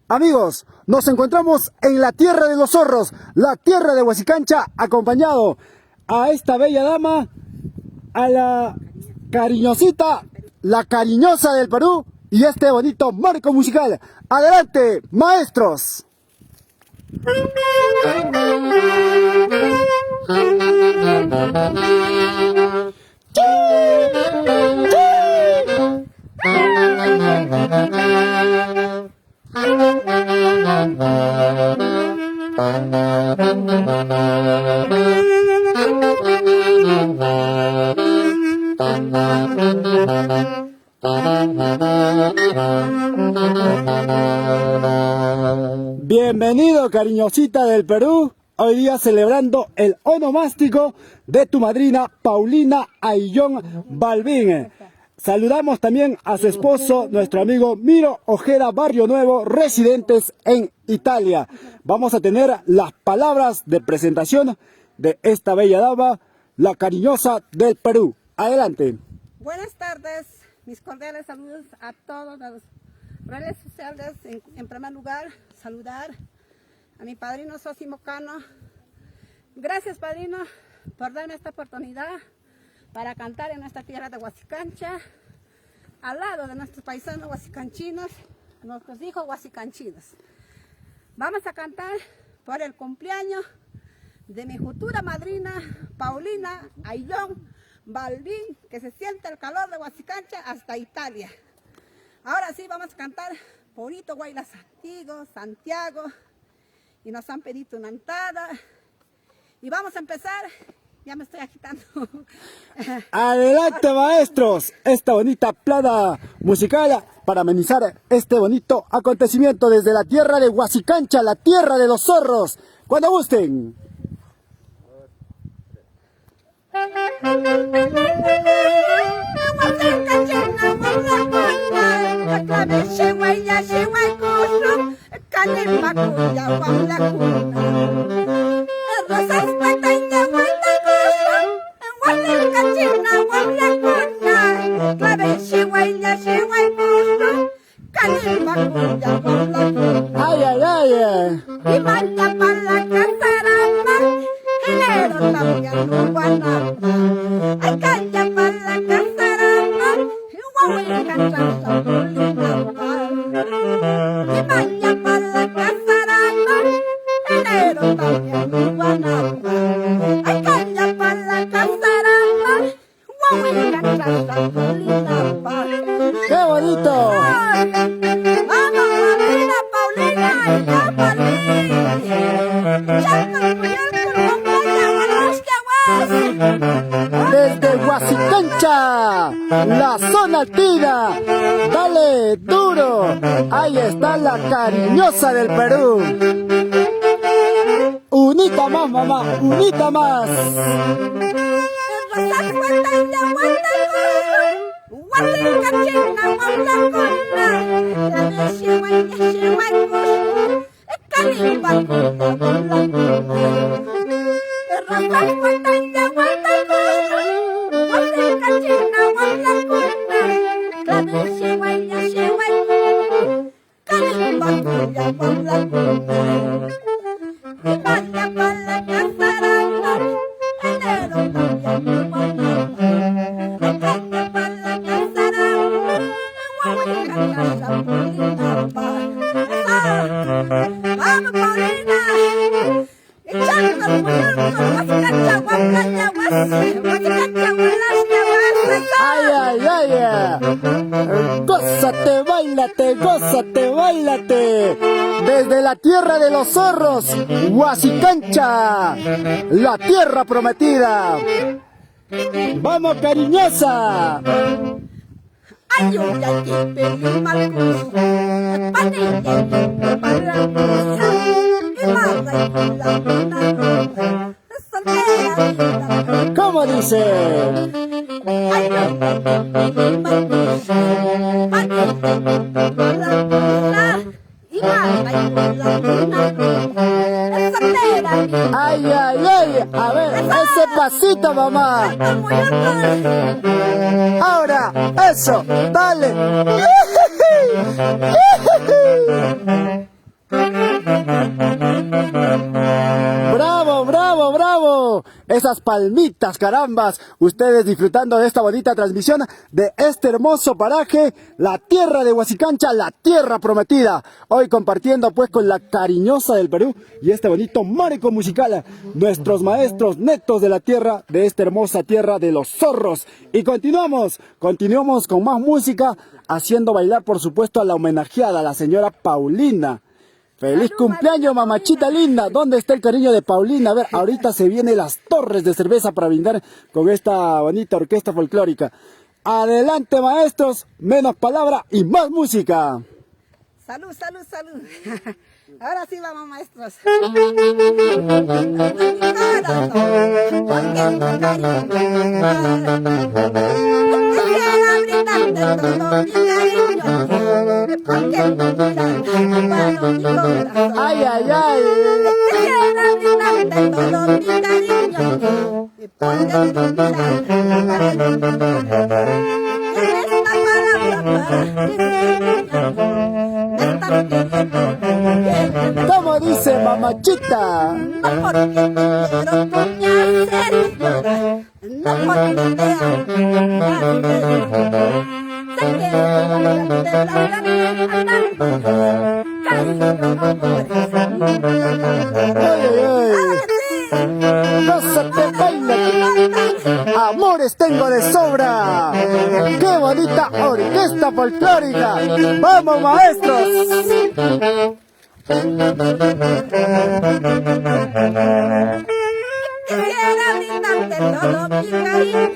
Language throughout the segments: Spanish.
Amigos, nos encontramos en la tierra de los zorros, la tierra de Huasicancha, acompañado a esta bella dama, a la cariñosita, la cariñosa del Perú y este bonito marco musical. ¡Adelante, maestros! Bienvenido, cariñosita del Perú. Hoy día celebrando el onomástico de tu madrina Paulina Ayllón Balbín. Saludamos también a su esposo, nuestro amigo Miro Ojeda Barrio Nuevo, residentes en Italia. Vamos a tener las palabras de presentación de esta bella dama, la cariñosa del Perú. Adelante. Buenas tardes, mis cordiales saludos a todos los redes sociales. En primer lugar, saludar a mi padrino Sosimo Cano. Gracias, padrino, por darme esta oportunidad para cantar en nuestra tierra de Huasicancha, al lado de nuestros paisanos huasicanchinos, nuestros hijos huasicanchinos. Vamos a cantar por el cumpleaños de mi futura madrina Paulina Ayllón Balbín, que se siente el calor de Huasicancha hasta Italia. Ahora sí vamos a cantar por Hito Guayla Santiago, y nos han pedido una entrada. Y vamos a empezar, ya me estoy agitando. Adelante, maestros, esta bonita plana musical para amenizar este bonito acontecimiento desde la tierra de Huasicancha, la tierra de los zorros. Cuando gusten. Ay, ay, ay. Y vaya para la casarama, enero también no guanaba. Ay, calla para la casarama, guahuica chanza molinaba. Y vaya para la casarama, enero también no guanaba. Ay, calla para la casarama, guahuica chanza molinaba. ¡Qué bonito! Desde Huasicancha, la zona alpina, dale duro, ahí está la cariñosa del Perú. Unita más, mamá, unita más. Ay, ay, ay, gózate, báilate, gózate, báilate. Desde la tierra de los zorros, Huasicancha, la tierra prometida. ¡Vamos, cariñosa! Ay, ay, ay, peli malcos, panilla, paracosa, y marra y la luna, soltera. ¿Cómo dice? Ay, ay, ay, peli malcos, panilla, paracosa, y marra y la luna, soltera. Ay, ay, ay, a ver, ese pasito, mamá. Ahora, eso, dale. esas palmitas, carambas, ustedes disfrutando de esta bonita transmisión de este hermoso paraje, la tierra de Huasicancha, la tierra prometida. Hoy compartiendo pues con la cariñosa del Perú y este bonito marco musical, nuestros maestros netos de la tierra, de esta hermosa tierra de los zorros. Y continuamos con más música, haciendo bailar por supuesto a la homenajeada, a la señora Paulina. ¡Feliz cumpleaños, mamachita linda! ¿Dónde está el cariño de Paulina? A ver, ahorita se vienen las torres de cerveza para brindar con esta bonita orquesta folclórica. Adelante, maestros, menos palabra y más música. Salud, salud, salud. Ahora sí vamos, maestros. ¡Ay, ay, ay! ¿Cómo dice mamachita? No porque te quiero conocer, no porque te ¡Gózate, baila! ¡Amores tengo de sobra! ¡Qué bonita orquesta folclórica! ¡Vamos, maestros! Quisiera brindarte todo mi cariño,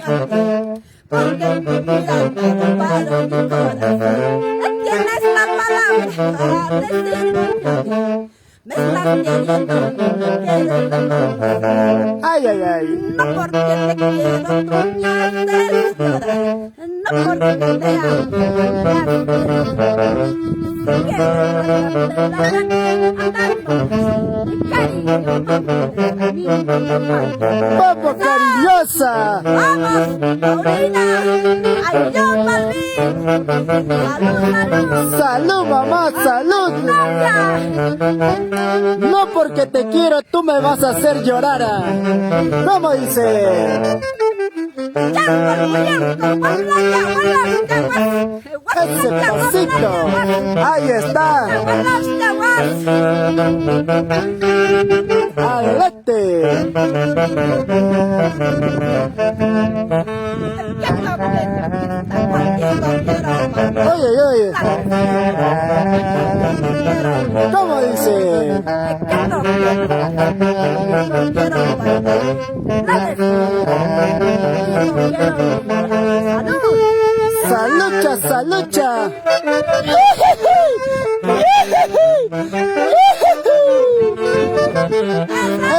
porque tu vida me para mi corazón. Tienes la palabra para decirme, me estás queriendo, quieres amor. ¡Ay, ay, ay! No porque te quiero soñar desnuda, no porque te ¡Vamos, cariñosa! ¡Vamos, Paulina! ¡Ay, yo, Malvin! ¡Salud, salud! ¡Salud, mamá, salud! No porque te quiero tú me vas a hacer llorar. ¿Cómo dice? Ese pasito. Ahí está. Adelante. Oye, oye. ¿Cómo dice? ¡Salucha, salucha!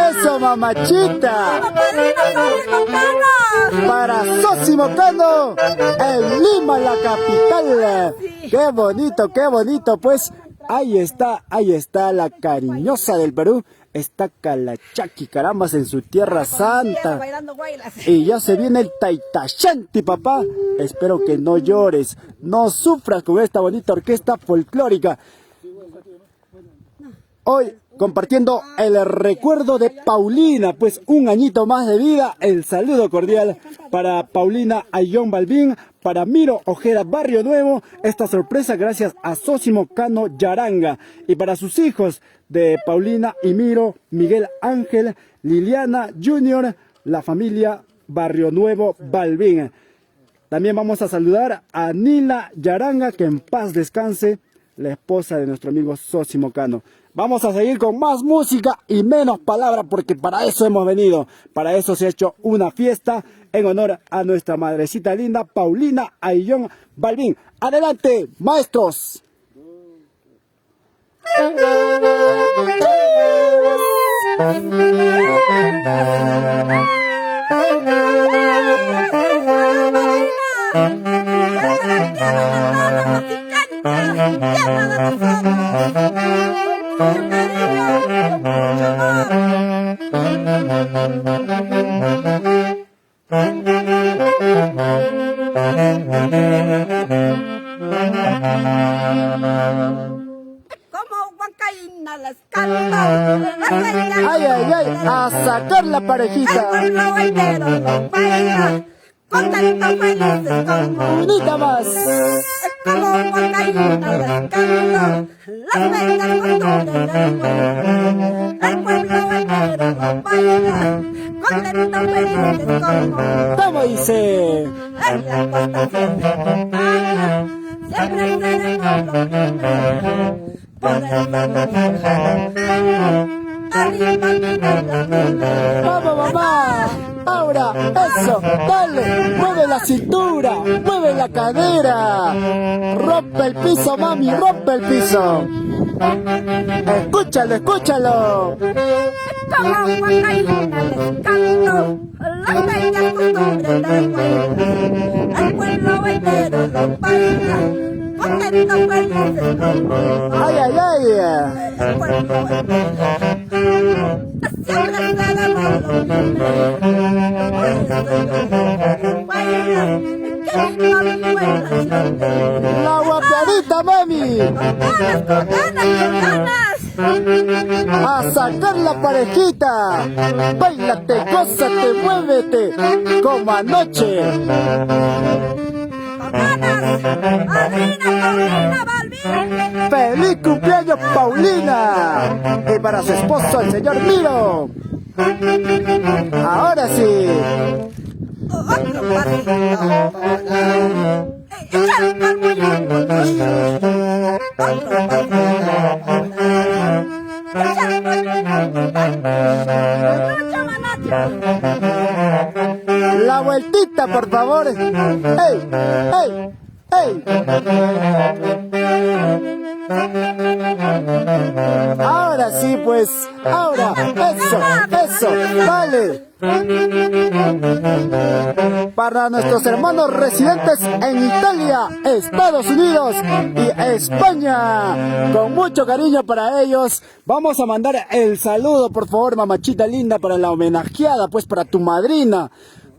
¡Eso, mamachita! Para Sosimo-Cano, en Lima, la capital. Qué bonito, pues. Ahí está la cariñosa del Perú. Está Calachaqui, carambas, en su tierra santa. Y ya se viene el Taitachanti, papá. Espero que no llores, no sufras con esta bonita orquesta folclórica. Hoy compartiendo el recuerdo de Paulina, pues un añito más de vida. El saludo cordial para Paulina Ayllón Balbín, para Miro Ojeda Barrio Nuevo, esta sorpresa gracias a Sosimo-Cano Yaranga, y para sus hijos de Paulina y Miro, Miguel Ángel, Liliana Junior, la familia Barrio Nuevo Balbín. También vamos a saludar a Nila Yaranga, que en paz descanse, la esposa de nuestro amigo Sosimo-Cano. Vamos a seguir con más música y menos palabras, porque para eso hemos venido. Para eso se ha hecho una fiesta en honor a nuestra madrecita linda, Paulina Ayllón Balbín. ¡Adelante, maestros! Como Huancaína Paulina les canto. Ay, ay, ay, a sacar la El parejita. pueblo entero lo baila, contento, felices como Unita más. como gallina les canto, las bellas costumbres del pueblo. El pueblo entero lo baila, contento, felices como ¿Cómo dice? en la costa siempre seremos los primeros. Por el arriba la primera. Vamos, mamá. Ahora, eso, dale, mueve la cintura, mueve la cadera. Rompe el piso, mami, rompe el piso. Escúchalo, escúchalo. Como guacaína les canto, las bellas costumbres del pueblo. El pueblo entero lo baila, contento, felices como Ay, ay, ay. el pueblo entero. Siempre seremos los primeros. Por eso baila, que viva mi buena gente. La guapeadita, mami. Con ganas. A sacar la parejita. Báilate, gózate, muévete. Como anoche. Paulina Balbín. ¡Feliz cumpleaños, Paulina! Y para su esposo, el señor Miro. Ahora sí. Otro pasito. Échale un palmollito. Otro pasito. Échale un palmollito. Manacho. La vueltita, por favor. ¡Ey! ¡Ey! ¡Ey! Ahora sí, pues. Ahora. Eso. Dale. Para nuestros hermanos residentes en Italia, Estados Unidos y España, con mucho cariño para ellos, vamos a mandar el saludo, por favor, mamachita linda, para la homenajeada, pues para tu madrina,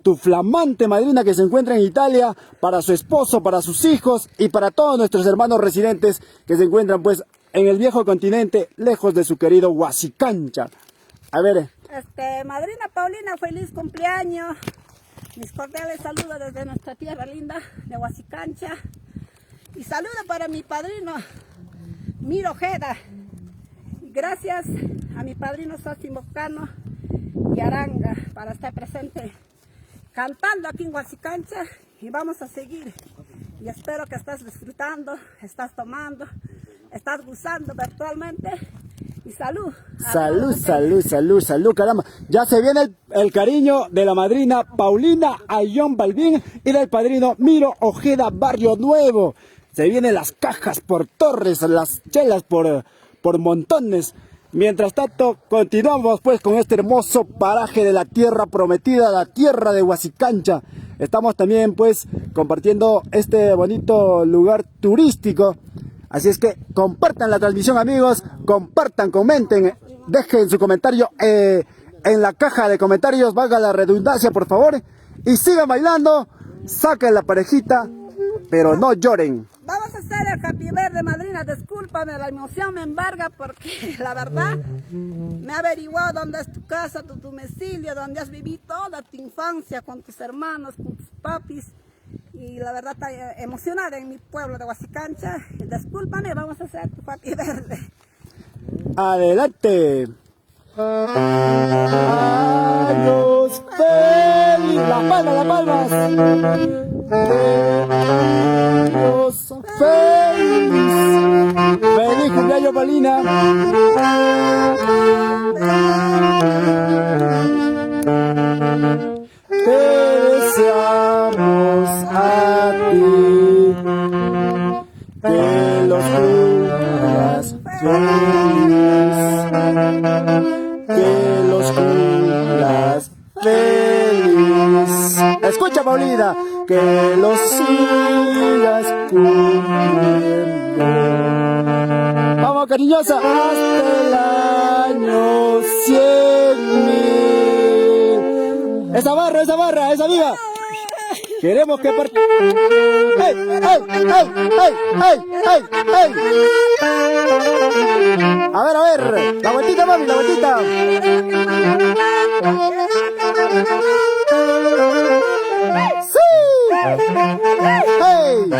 tu flamante madrina que se encuentra en Italia, para su esposo, para sus hijos y para todos nuestros hermanos residentes que se encuentran pues en el viejo continente, lejos de su querido Huasicancha. A ver. Madrina Paulina, feliz cumpleaños. Mis cordiales saludos desde nuestra tierra linda de Huasicancha. Y saludo para mi padrino Miro Ojeda. Gracias a mi padrino Sósimo Cano y Aranga para estar presente cantando aquí en Huasicancha. Y vamos a seguir. Y espero que estés disfrutando, estás tomando, estás gozando virtualmente. Y salud. Salud, caramba. Ya se viene el cariño de la madrina Paulina Ayllón Balbín y del padrino Miro Ojeda Barrio Nuevo. Se vienen las cajas por torres, las chelas por montones. Mientras tanto, continuamos pues con este hermoso paraje de la tierra prometida, la tierra de Huasicancha. Estamos también pues compartiendo este bonito lugar turístico. Así es que compartan la transmisión, amigos, compartan, comenten, dejen su comentario en la caja de comentarios, valga la redundancia, por favor, y sigan bailando, saquen la parejita, pero no lloren. Vamos a hacer el happy birthday, madrina, discúlpame, la emoción me embarga porque la verdad me ha averiguado dónde es tu casa, tu domicilio, dónde has vivido toda tu infancia con tus hermanos, con tus papis. Y la verdad está emocionada en mi pueblo de Huasicancha. Discúlpame, vamos a hacer tu happy birthday. Adelante. Años feliz. Las palmas. Años feliz. Feliz cumpleaños, Paulina. Te deseamos a ti que los cumplas feliz, que los cumplas feliz. Escucha, Paulina, que los sigas cumpliendo. Vamos, cariñosa, hasta el año 100.000. Esa barra, esa viva. Queremos que ¡Ey, ey, ey, ey, ey, ey, ey! A ver, la vueltita, mami, la vueltita. ¡Sí! ¡Hey!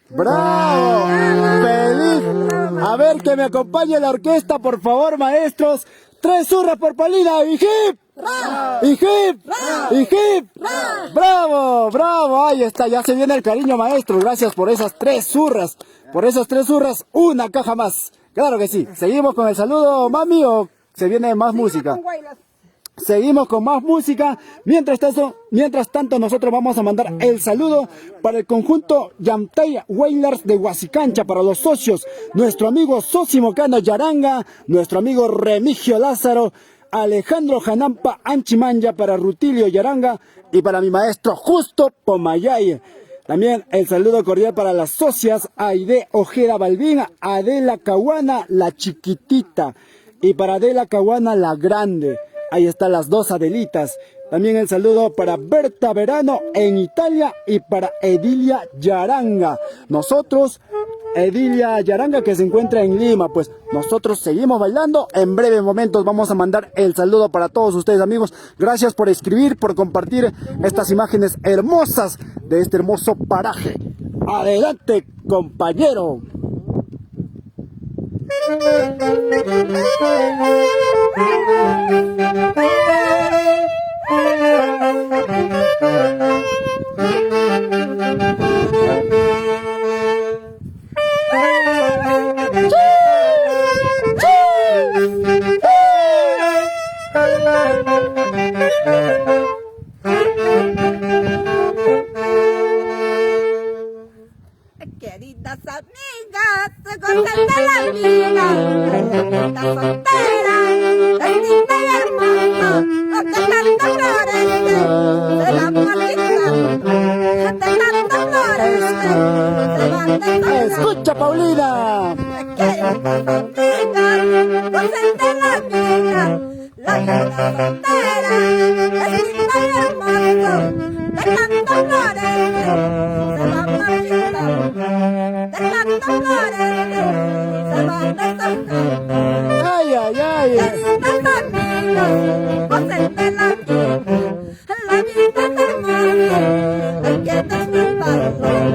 ¡Bravo! ¡Feliz! A ver, que me acompañe la orquesta, por favor, maestros. 3 zurras por Paulina. ¡Y hip! ¡Y hip! ¡Y hip! ¡Bravo! ¡Bravo! Ahí está, ya se viene el cariño, maestro. Gracias por esas 3 zurras. Por esas 3 zurras, una caja más. Claro que sí. ¿Seguimos con el saludo, mami, o se viene más música? Seguimos con más música. Mientras tanto, nosotros vamos a mandar el saludo para el conjunto Yamtay Wailers de Huasicancha, para los socios, nuestro amigo Sosimo Cano Yaranga, nuestro amigo Remigio Lázaro, Alejandro Janampa Anchimanya, para Rutilio Yaranga y para mi maestro Justo Pomayay. También el saludo cordial para las socias Aide Ojeda Balbín, Adela Caguana la chiquitita y para Adela Caguana la grande. Ahí están las 2 Adelitas. También el saludo para Berta Verano en Italia y para Edilia Yaranga. Nosotros, Edilia Yaranga, que se encuentra en Lima, pues nosotros seguimos bailando. En breves momentos vamos a mandar el saludo para todos ustedes, amigos. Gracias por escribir, por compartir estas imágenes hermosas de este hermoso paraje. Adelante, compañero. Queridas amigas, gozan de la vida, está soltera, es linda y hermosa, de tanto florece, se van marchitando, de tanto florece, se van desarrollando. ¡Escucha, Paulina! Queridas amigas, gozan de la vida soltera, es linda y hermosa, de tanto florece, se van marchitando. Ay, ay, ay.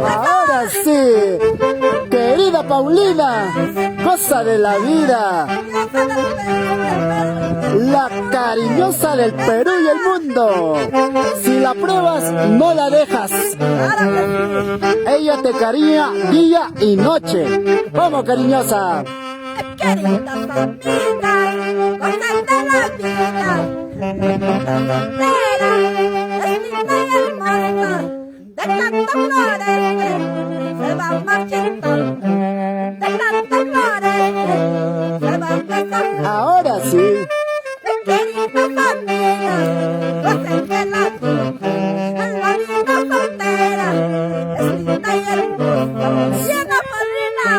Ahora sí, querida Paulina, goza de la vida, la cariñosa del Perú y el mundo. Si la pruebas, no la dejas. Ella te cariña día y noche. Vamos, cariñosa. Queridas amigas, gozan de la vida, es linda y hermosa, de tanto florece, se van marchitando, de tanto florece, se van besando. Ahora sí. Queridas amigas, gocen de la vida soltera, es linda y hermosa, llena Paulina,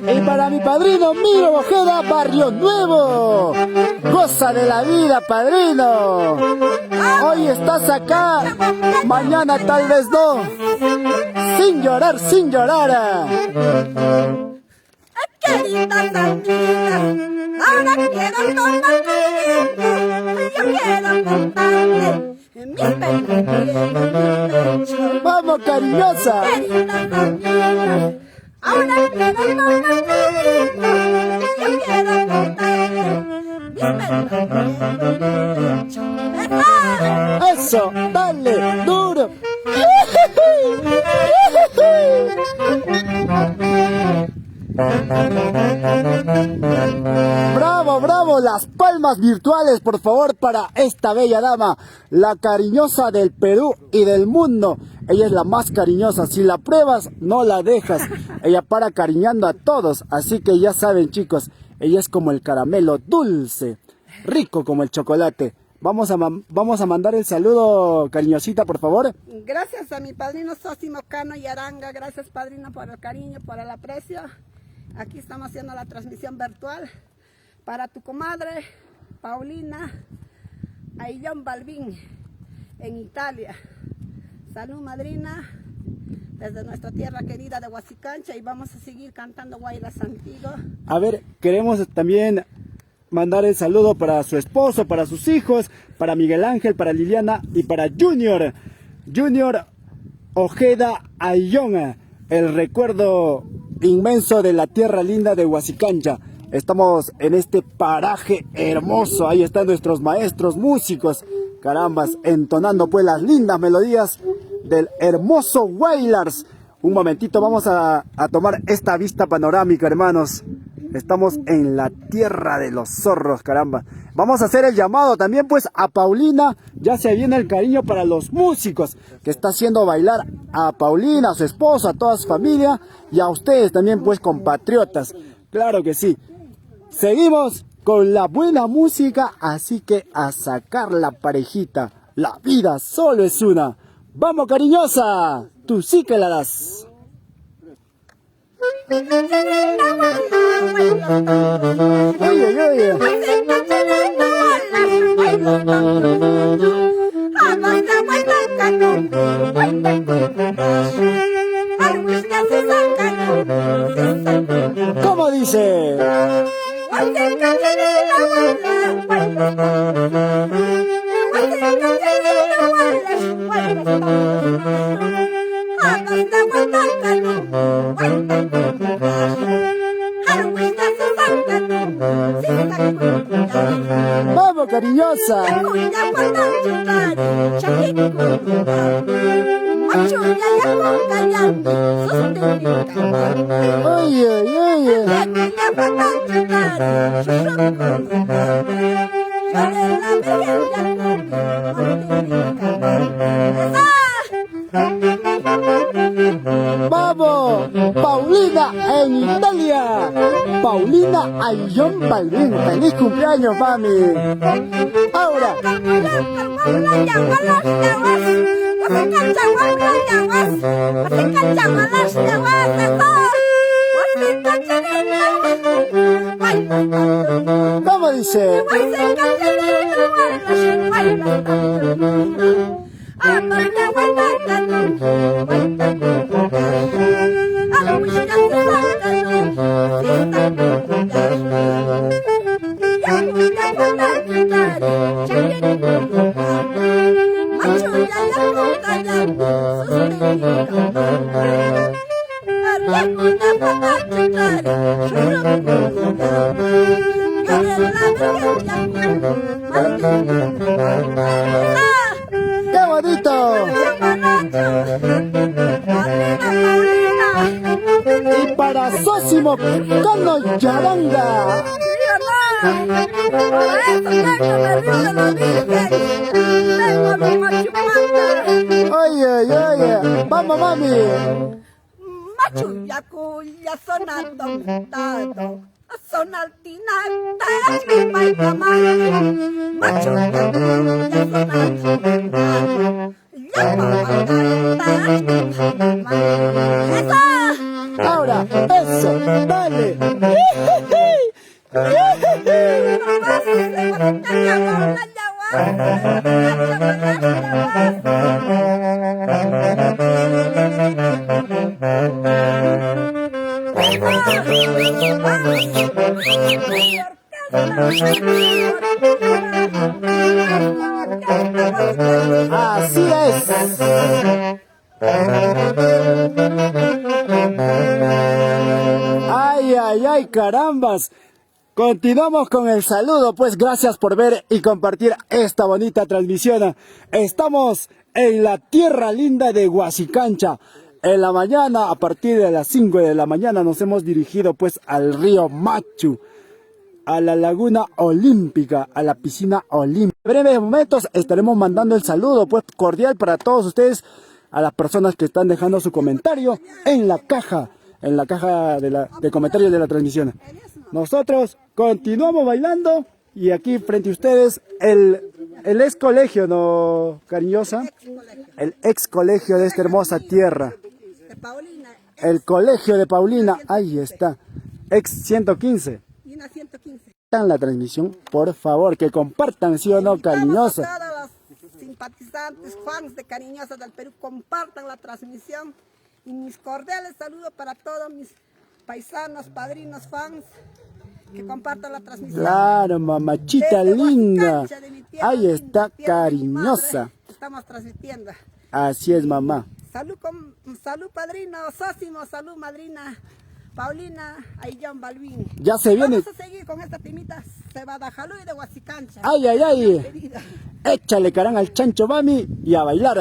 Y para mi padrino Miro Ojeda, Barrio Nuevo. Goza de la vida, padrino. Hoy estás acá, mañana tal vez no. Sin llorar, sin llorar. Queridas amigas, ahora quiero tomar tiempo, yo quiero contarte mis penas. Vamos, cariñosa. Queridas amigas, ahora quiero tomar tiempo, yo quiero contarte mis penas. Eso, dale, duro. Bravo, bravo, las palmas virtuales, por favor, para esta bella dama, la cariñosa del Perú y del mundo. Ella es la más cariñosa, si la pruebas, no la dejas. Ella para cariñando a todos, así que ya saben, chicos, ella es como el caramelo dulce, rico como el chocolate. Vamos a mandar el saludo, cariñosita, por favor. Gracias a mi padrino Sosimo Cano Yaranga, gracias padrino por el cariño, por el aprecio. Aquí estamos haciendo la transmisión virtual para tu comadre Paulina Aillón Balbín en Italia. Salud, madrina, desde nuestra tierra querida de Huasicancha, y vamos a seguir cantando Guaylas Antiguo. A ver, queremos también mandar el saludo para su esposo, para sus hijos, para Miguel Ángel, para Liliana y para Junior Ojeda Aillón, el recuerdo inmenso de la tierra linda de Huasicancha. Estamos en este paraje hermoso, ahí están nuestros maestros músicos, carambas, entonando pues las lindas melodías del hermoso Wailars. Un momentito, vamos a tomar esta vista panorámica, hermanos. Estamos en la tierra de los zorros, caramba. Vamos a hacer el llamado también pues a Paulina. Ya se viene el cariño para los músicos que está haciendo bailar a Paulina, a su esposo, a toda su familia y a ustedes también pues compatriotas. Claro que sí. Seguimos con la buena música, así que a sacar la parejita. La vida solo es una. ¡Vamos, cariñosa! Tú sí que la das. Oye, oye. ¿Cómo dice? ¡Vamos, cariñosa! Oye, oye. ¡Vamos! ¡Paulina en Italia! ¡Paulina Aillón Balbín! ¡Feliz cumpleaños, mami! ¡Ahora! ¿Cómo dice? ¡Qué bonito! Y para Sósimo Cano Yaranga. Oye, oye, vamos, mami. Machu yaku ya sonando metado. Sonaltina, touch me by the mind. Machu yaku ya sonando metado. Ahora, eso, dale. Así es. Ay, ay, ay, carambas. Continuamos con el saludo, pues gracias por ver y compartir esta bonita transmisión. Estamos en la tierra linda de Huasicancha. En la mañana, a partir de las 5 de la mañana, nos hemos dirigido pues al río Machu, a la laguna olímpica, a la piscina olímpica. En breves momentos estaremos mandando el saludo pues cordial para todos ustedes, a las personas que están dejando su comentario en la caja de comentarios de la transmisión. Nosotros continuamos bailando y aquí frente a ustedes el ex colegio, ¿no, cariñosa? El ex colegio de esta hermosa tierra. El colegio de Paulina, ahí está. ex 115. y una 115. En la transmisión, por favor, que compartan, sí o no, Invitamos Cariñosa. a todos los simpatizantes, fans de Cariñosa del Perú, compartan la transmisión. Y mis cordiales saludos para todos mis paisanos, padrinos, fans, que compartan la transmisión. Claro, mamachita Desde linda. Huasicancha, de mi tierra Ahí linda, está, tierra de mi Cariñosa. madre, estamos transmitiendo. Así es, mamá. Salud, salud padrino Sósimo, salud madrina Paulina Aillón Balbín. Ya se viene. Vamos a seguir con esta timita Cebada Jalú y de Huasicancha. Ay, ay, ay. Querida. Échale carán al chancho, mami, y a bailar.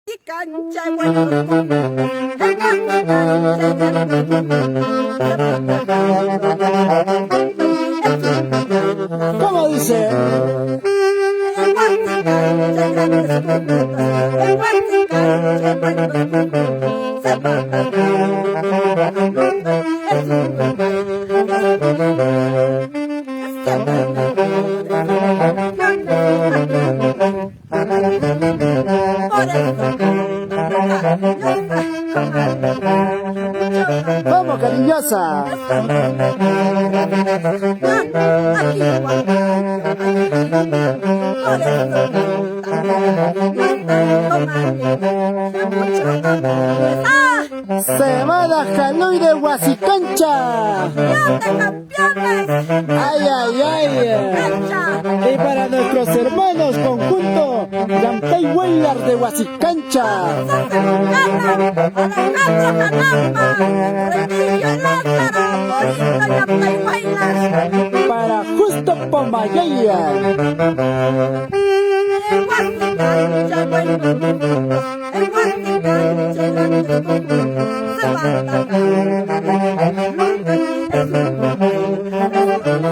Y cancha bueno, ¿Cómo dice? Vamos, Cariñosa. Cebada Jalú de Huasicancha. Ay, ay, ay. Y para nuestros hermanos conjunto, Yantay Huaylar de Huasicancha. Para Justo Pomayaya.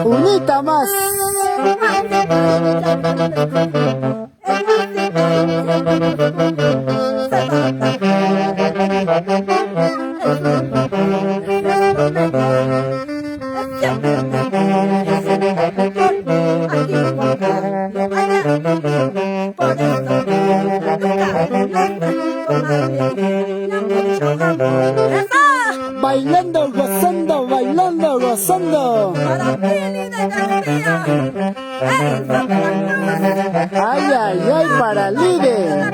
Unita más. Bailando, gozando, bailando, gozando. Ay, ay, ay, para líder.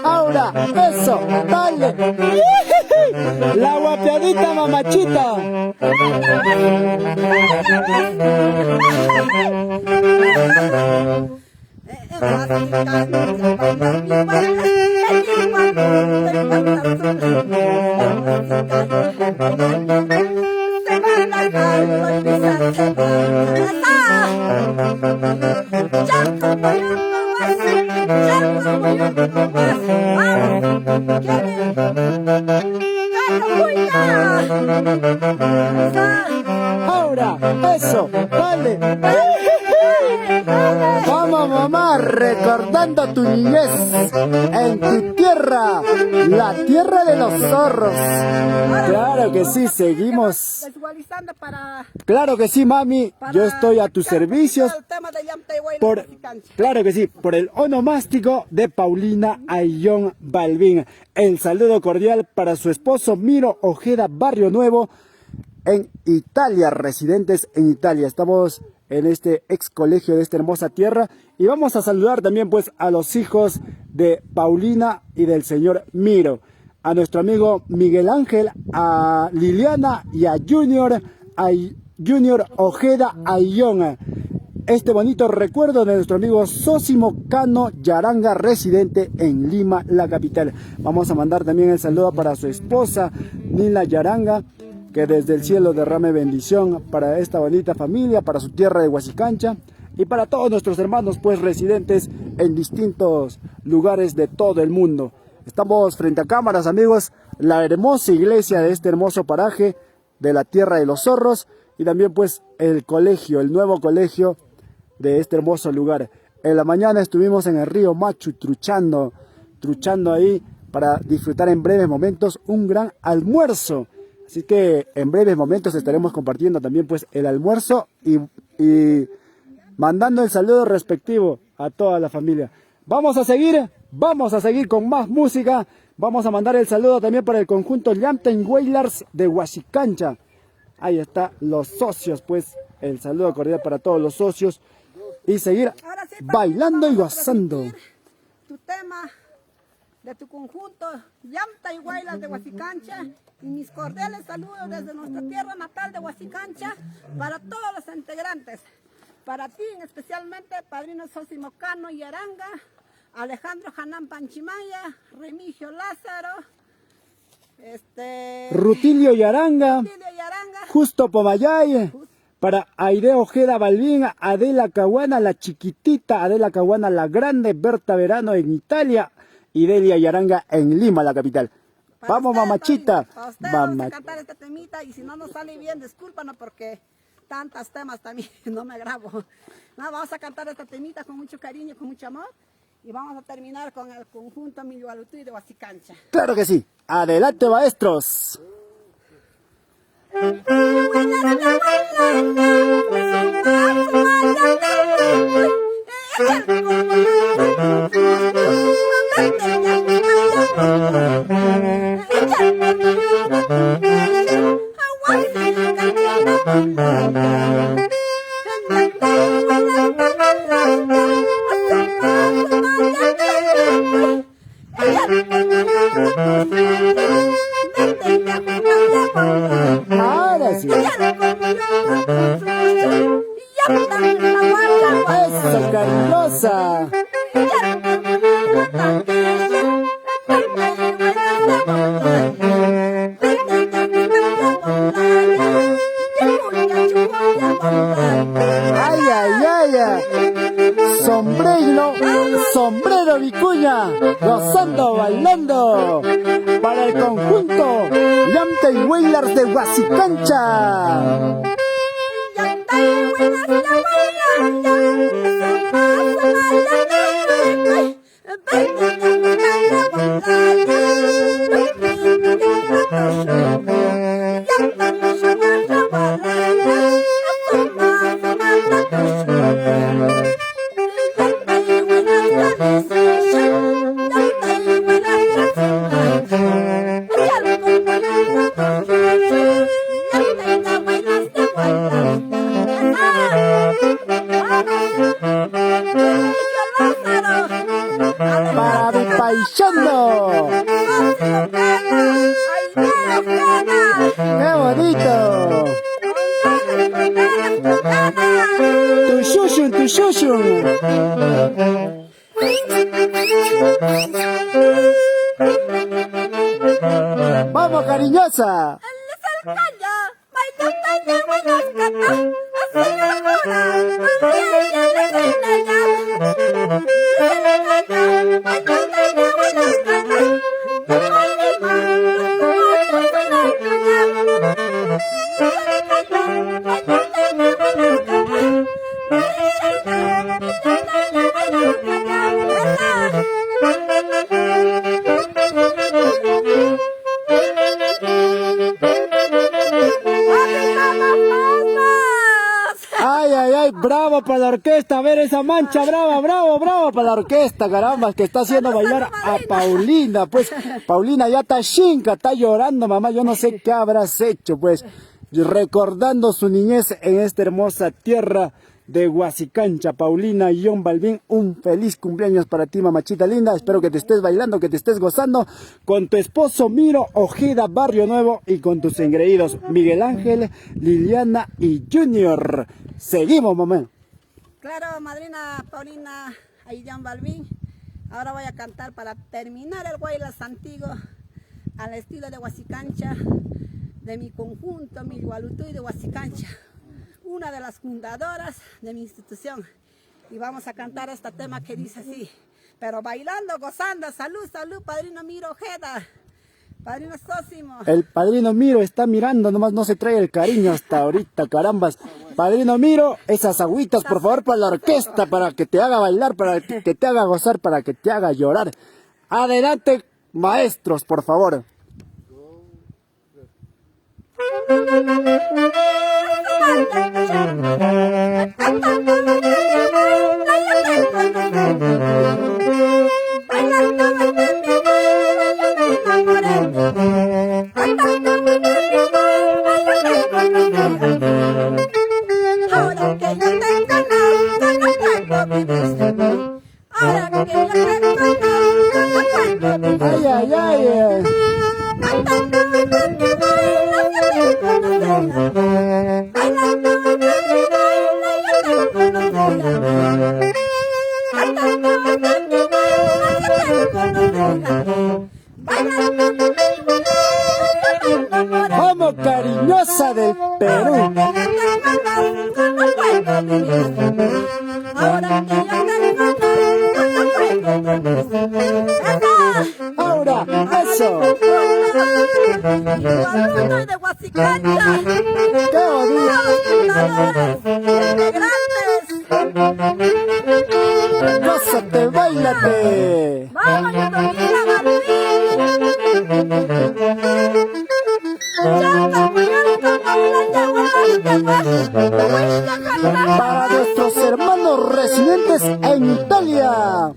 Ahora, eso, dale. La guapiadita mamachita. Ahora, eso, dale. Vamos, mamá, recordando tu niñez en tu tierra, la tierra de los zorros. Claro que sí, seguimos. Visualizando para Claro que sí, mami, yo estoy a tus servicios. el tema de Yamtay Por, claro que sí, por el onomástico de Paulina Aillón Balbín. El saludo cordial para su esposo Miro Ojeda Barrio Nuevo en Italia, residentes en Italia. Estamos en este ex colegio de esta hermosa tierra y vamos a saludar también pues a los hijos de Paulina y del señor Miro, a nuestro amigo Miguel Ángel, a Liliana y a Junior Ojeda Aillón. Este bonito recuerdo de nuestro amigo Sósimo Cano Yaranga, residente en Lima, la capital. Vamos a mandar también el saludo para su esposa Nila Yaranga, que desde el cielo derrame bendición para esta bonita familia, para su tierra de Huasicancha y para todos nuestros hermanos pues residentes en distintos lugares de todo el mundo. Estamos frente a cámaras, amigos, la hermosa iglesia de este hermoso paraje de la tierra de los zorros y también pues el colegio, el nuevo colegio de este hermoso lugar. en la mañana estuvimos en el río Machu truchando ahí para disfrutar en breves momentos un gran almuerzo. Así que en breves momentos estaremos compartiendo también pues el almuerzo y mandando el saludo respectivo a toda la familia. Vamos a seguir con más música. Vamos a mandar el saludo también para el conjunto Llamtain Wailers de Huasicancha. Ahí está los socios, pues el saludo cordial para todos los socios y seguir Sí, bailando y gozando. Tu tema de tu conjunto Llamtain Wailers de Huasicancha y mis cordiales saludos desde nuestra tierra natal de Huasicancha para todos los integrantes. Para ti especialmente, padrino Sosimo Cano y Aranga, Alejandro Hanán Panchimaya, Remigio Lázaro, Rutilio Yaranga, Justo Pomayay, para Aide Ojeda Balbín, Adela Caguana la chiquitita, Adela Caguana la grande, Berta Verano en Italia y Delia Yaranga en Lima, la capital. Vamos, usted, mamachita. Para usted vamos a cantar este temita y si no nos sale bien, discúlpanos porque tantos temas también no me grabo. No, vamos a cantar este temita con mucho cariño, con mucho amor. Y vamos a terminar con el conjunto Milhualutí de Huasicancha. Claro que sí. Adelante, maestros. Ahora sí. Eso, cariñosa. Ay, ay, ay, ay. Sombrero vicuña, gozando, bailando, para el conjunto Llamtain Wailers de Huasicancha. Para mi paisano. ¡Qué bonito! Tu shushun, tu shushun. ¡Vamos, cariñosa! Ay, ay, ay, bravo para la orquesta, a ver esa mancha, brava, bravo, bravo para la orquesta, caramba, que está haciendo bailar a Paulina, pues, Paulina ya está chinca, está llorando, mamá, yo no sé qué habrás hecho, pues, recordando su niñez en esta hermosa tierra de Huasicancha. Paulina John Balbín, un feliz cumpleaños para ti, mamachita linda. Espero que te estés bailando, que te estés gozando con tu esposo Miro Ojeda Barrio Nuevo y con tus engreídos Miguel Ángel, Liliana y Junior. Seguimos, mamá. Claro, madrina Paulina John Balbín. Ahora voy a cantar para terminar el Guaylas antiguo al estilo de Huasicancha, de mi conjunto Milhualutí de Huasicancha, una de las fundadoras de mi institución. Y vamos a cantar este tema que dice así, pero bailando, gozando. Salud, salud, padrino Miro Ojeda. Padrino Sósimo. El padrino Miro está mirando, nomás no se trae el cariño hasta ahorita, carambas. Padrino Miro, esas agüitas, por favor, para la orquesta, para que te haga bailar, para que te haga gozar, para que te haga llorar. Adelante, maestros, por favor. Ahora que yo tengo nada, no puedo vivir sin mí. Ahora que yo tengo nada, no puedo vivir sin mí. Ay, ay, ay. Vamos, cariñosa del Perú. Ahora, eso. De Huasicancha. Qué bonito. Gózate, bailate. Vamos, yo también la Para nuestros hermanos residentes en Italia.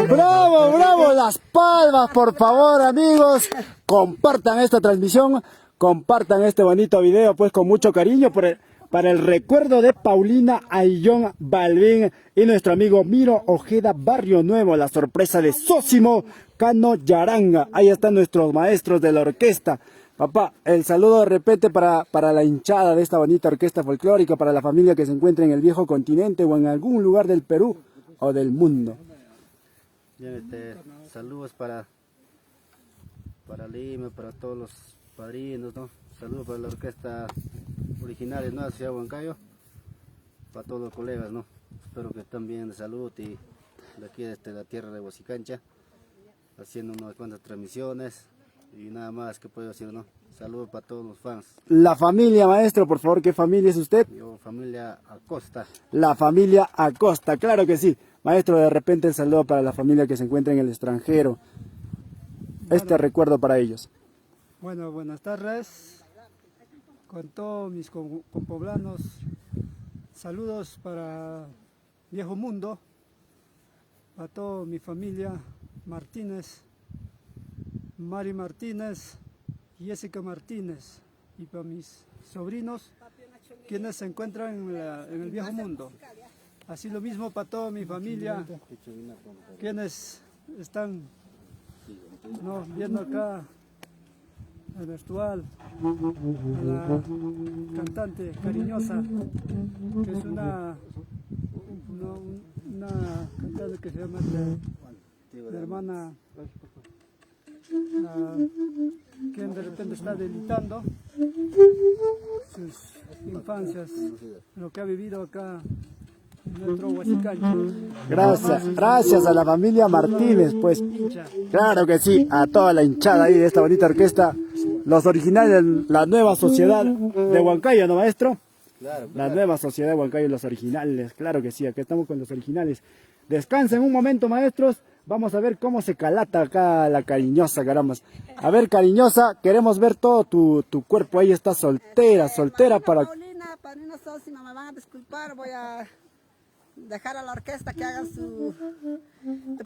Bravo, bravo, las palmas, por favor, amigos. Compartan esta transmisión, compartan este bonito video, pues con mucho cariño para el recuerdo de Paulina Ayllón Balbín y nuestro amigo Miro Ojeda Barrio Nuevo, la sorpresa de Sósimo Cano Yaranga. Ahí están nuestros maestros de la orquesta. Papá, el saludo de repente para la hinchada de esta bonita orquesta folclórica, para la familia que se encuentra en el viejo continente o en algún lugar del Perú o del mundo. Bien, saludos para Lima, para todos los padrinos, ¿no? Saludos para la orquesta original de Nueva Ciudad de Huancayo, para todos los colegas, ¿no? Espero que estén bien de salud y de aquí desde la tierra de Huasicancha, haciendo unas cuantas transmisiones y nada más que puedo decir, ¿no? Saludos para todos los fans. La familia, maestro, por favor, ¿qué familia es usted? Yo, familia Acosta. La familia Acosta, claro que sí. Maestro, de repente el saludo para la familia que se encuentra en el extranjero. Este recuerdo para ellos. Bueno, buenas tardes con todos mis compoblanos. Saludos para Viejo Mundo, para toda mi familia Martínez, Mari Martínez, Jessica Martínez y para mis sobrinos quienes se encuentran en el Viejo Mundo. Así lo mismo para toda mi familia, quienes están viendo acá el virtual, a la cantante cariñosa, que es una cantante que se llama la hermana, quien de repente está delitando sus infancias, lo que ha vivido acá. Gracias a la familia Martínez, pues. Claro que sí, a toda la hinchada ahí de esta bonita orquesta, los originales, la nueva sociedad de Huancayo, ¿no, maestro? Claro, La nueva sociedad de Huancayo, los originales, claro que sí, aquí estamos con los originales. Descansen un momento, maestros, vamos a ver cómo se calata acá la cariñosa, caramba. A ver, cariñosa, queremos ver todo tu cuerpo, ahí está soltera para... Paulina, Padrino Sósimo, me van a disculpar, voy a dejar a la orquesta que haga su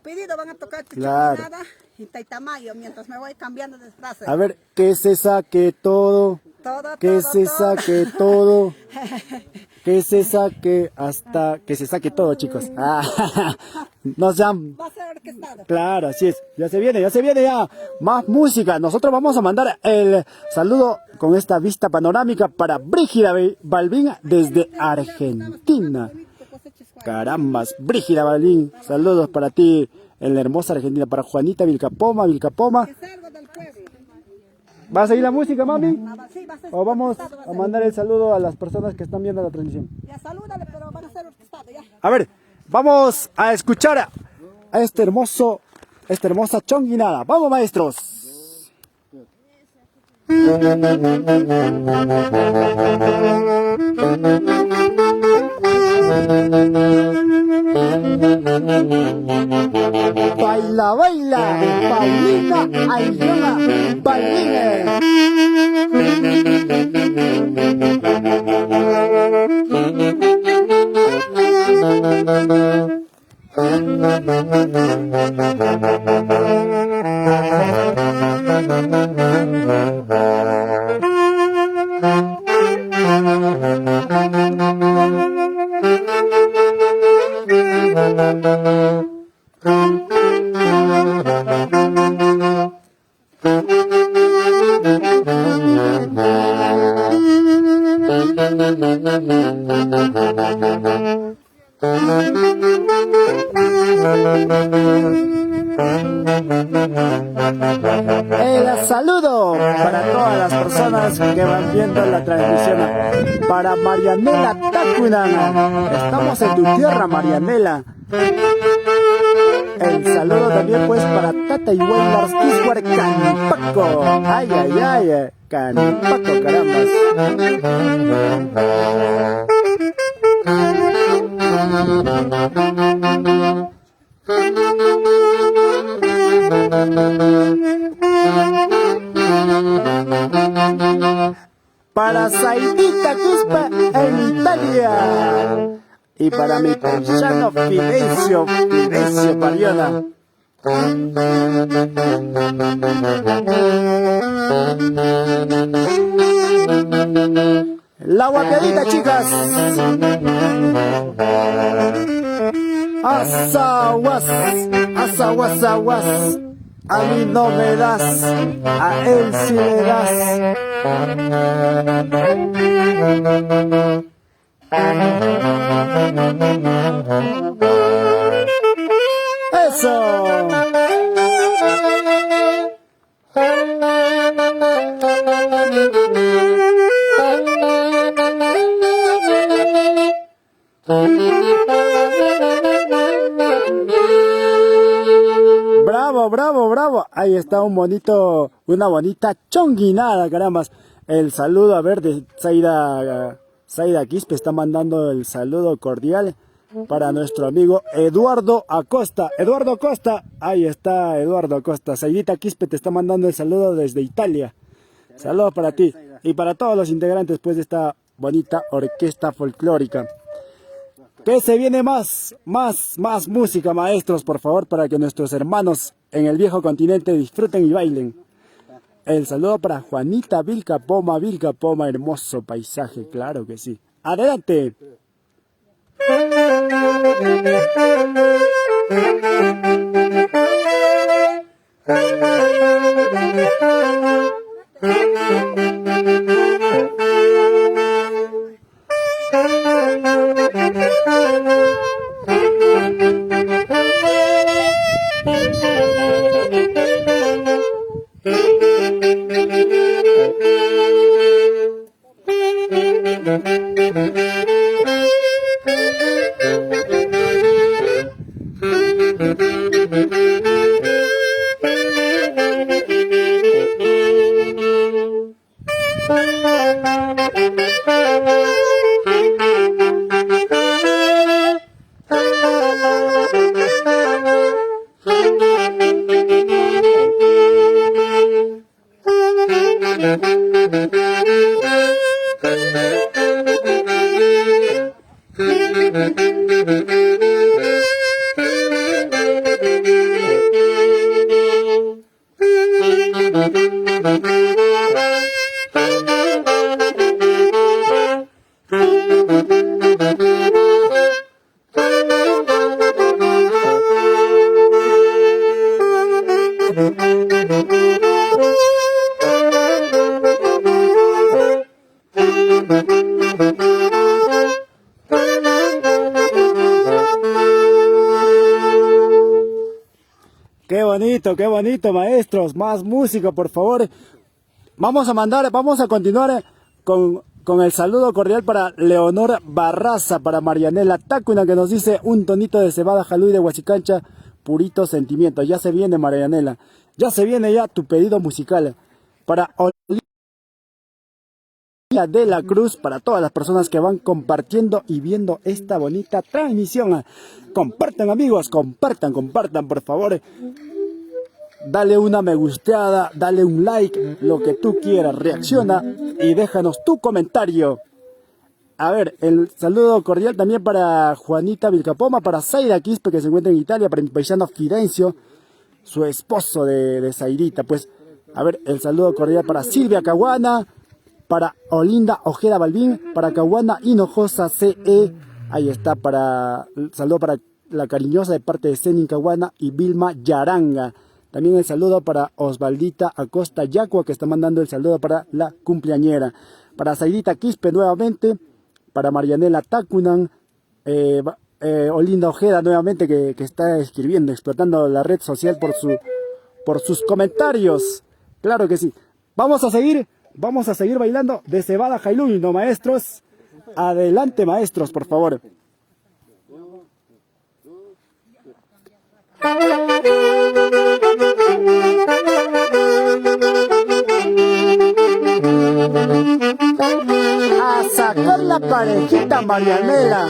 pedido, van a tocar Chuchuminada y Taitamayo mientras me voy cambiando de frase. A ver, ¿qué se saque todo? Todo, Que todo, se todo. saque todo. que se saque hasta que se saque todo, chicos. No sean... Va a ser orquestado. Claro, así es. Ya se viene ya. Más música. Nosotros vamos a mandar el saludo con esta vista panorámica para Brígida Balbín desde Argentina. Carambas, Brígida Balbín. Saludos para ti en la hermosa Argentina. Para Juanita Vilcapoma. Que salgo del pueblo. ¿Va a seguir la música, mami? Sí, va a ser ¿O vamos orquestado, va a ser. mandar el saludo a las personas que están viendo la transmisión? Ya salúdale, pero van a ser orquestados ya. A ver, vamos a escuchar a esta hermosa chonguinada. ¡Vamos, maestros! Baila, baila, Paulina Ayona Balbín. El saludo para todas las personas que van viendo la transmisión. Para Marianela Tacunan. Estamos en tu tierra, Marianela. El saludo también pues para Tata y Lars Iswar Canipaco. Ay, ay, ay. Canipaco, carambas. Para Saidita Cuspa en Italia. Y para mi paisano Fidencio Pariona. La guapiadita, chicas. Asaguas. A mí no me das, a él sí le das. ¡Eso! Bravo. Ahí está una bonita chonguinada, carambas. El saludo, a ver, de Zaida Quispe está mandando el saludo cordial para nuestro amigo Eduardo Acosta. Ahí está Eduardo Acosta. Zaidita Quispe te está mandando el saludo desde Italia. Saludos para ti y para todos los integrantes pues, de esta bonita orquesta folclórica. Que se viene más música, maestros, por favor, para que nuestros hermanos en el viejo continente disfruten y bailen. El saludo para Juanita Vilcapoma, hermoso paisaje, claro que sí. ¡Adelante! qué bonito, maestros. Más música, por favor. Vamos a continuar con el saludo cordial para Leonor Barraza, para Marianela Tácuna, que nos dice un tonito de cebada Jaluy de Huasicancha, purito sentimiento. Ya se viene, Marianela. Ya se viene ya tu pedido musical. Para Olivia de la Cruz, para todas las personas que van compartiendo y viendo esta bonita transmisión. Compartan, amigos, compartan, por favor. Dale una me gusteada, dale un like, lo que tú quieras, reacciona y déjanos tu comentario. A ver, el saludo cordial también para Juanita Vilcapoma, para Zaira Quispe, que se encuentra en Italia, para mi paisano Fidencio, su esposo de Zairita. Pues, a ver, el saludo cordial para Silvia Caguana, para Olinda Ojeda Balbín, para Caguana Hinojosa CE, ahí está, el saludo para la cariñosa de parte de Zenin Caguana y Vilma Yaranga. También el saludo para Osvaldita Acosta Yacua, que está mandando el saludo para la cumpleañera. Para Zairita Quispe nuevamente, para Marianela Tacunan, Olinda Ojeda nuevamente, que está escribiendo, explotando la red social por sus comentarios. Claro que sí. Vamos a seguir bailando de Cebada Jailuy, ¿no, maestros? Adelante, maestros, por favor. A sacar la parejita, Marianela.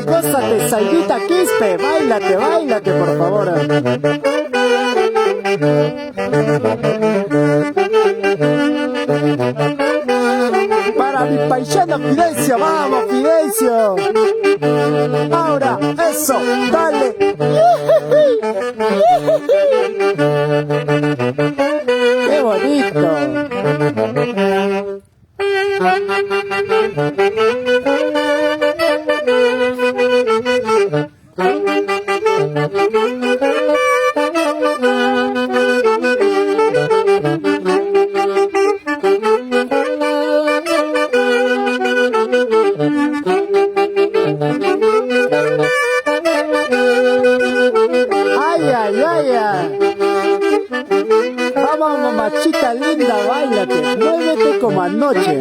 Gózate, Zairita Quispe, báilate, por favor. Para mi paisano Fidencio, vamos, Fidencio. Ahora, eso, dale. ¡Qué bonito! Vamos, mamachita linda, báilate, muévete como anoche.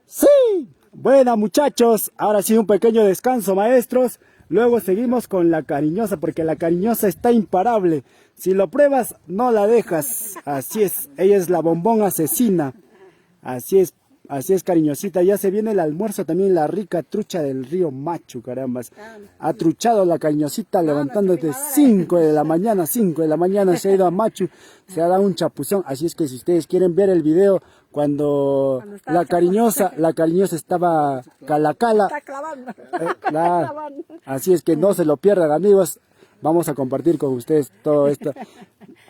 ¡Sí! Bueno, muchachos, ahora sí un pequeño descanso, maestros. Luego seguimos con la cariñosa, porque la cariñosa está imparable. Si lo pruebas, no la dejas. Así es, ella es la bombón asesina. Así es, cariñosita. Ya se viene el almuerzo también, la rica trucha del río Machu, carambas. Ha truchado la cariñosita levantándote 5 de la mañana, se ha ido a Machu, se ha dado un chapuzón. Así es que si ustedes quieren ver el video cuando la cariñosa estaba calacala, así es que no se lo pierdan, amigos. Vamos a compartir con ustedes todo esto.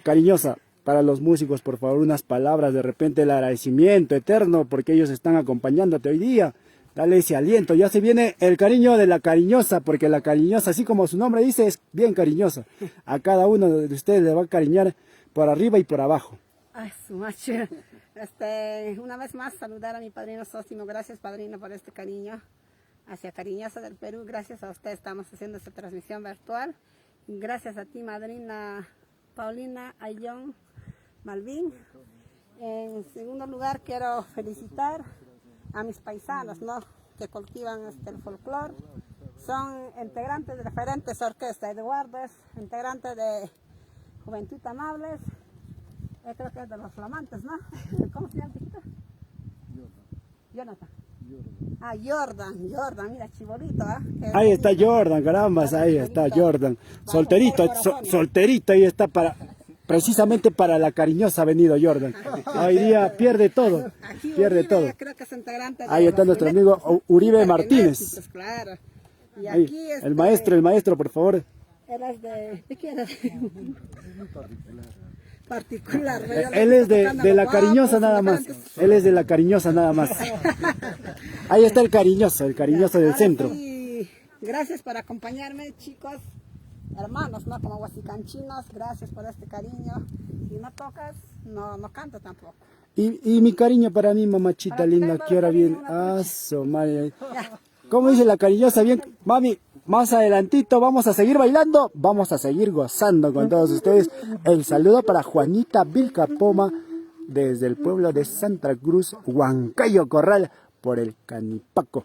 Cariñosa, para los músicos, por favor, unas palabras, de repente el agradecimiento eterno, porque ellos están acompañándote hoy día. Dale ese aliento, ya se viene el cariño de la cariñosa, porque la cariñosa, así como su nombre dice, es bien cariñosa. A cada uno de ustedes le va a cariñar por arriba y por abajo. Ay, su macho. Una vez más saludar a mi padrino Sósimo. Gracias, padrino, por este cariño hacia Cariñosa del Perú. Gracias a usted estamos haciendo esta transmisión virtual. Gracias a ti, madrina Paulina Ayllón Malvin. En segundo lugar, quiero felicitar a mis paisanos, ¿no?, que cultivan el folclore. Son integrantes de diferentes orquestas. Eduardo es integrante de Juventud Amables. Creo que es de los Flamantes, ¿no? ¿Cómo se llama? Jonathan. Ah, Jordan, mira, chibolito, ¿eh? Ahí está Jordan, carambas, ahí está Jordan. Solterito, ahí está precisamente para la cariñosa ha venido Jordan. Hoy día pierde todo, Aquí pierde Uribe, todo. yo creo que es integrante de Ahí está los nuestro amigo Uribe Martínez. genéticos, claro. Y Ahí, aquí el maestro, por favor. Él es ¿de quién es? Particular. ¿no? Yo Él le es estoy de tocando la los guapos, cariñosa nada más. elegantes. Él es de la cariñosa nada más. Ahí está el cariñoso del Ahora centro. sí, gracias por acompañarme, chicos, hermanos, ¿no? Como huasicanchinos, gracias por este cariño. Si no tocas, no canto tampoco. Y mi cariño para mí, mamachita Para ti linda, tengo que ahora cariño, bien. una Ah, su madre. Ya. ¿Cómo dice la cariñosa? Bien, mami, más adelantito vamos a seguir bailando, vamos a seguir gozando con todos ustedes. El saludo para Juanita Vilcapoma desde el pueblo de Santa Cruz, Huancayo Corral, por el Canipaco.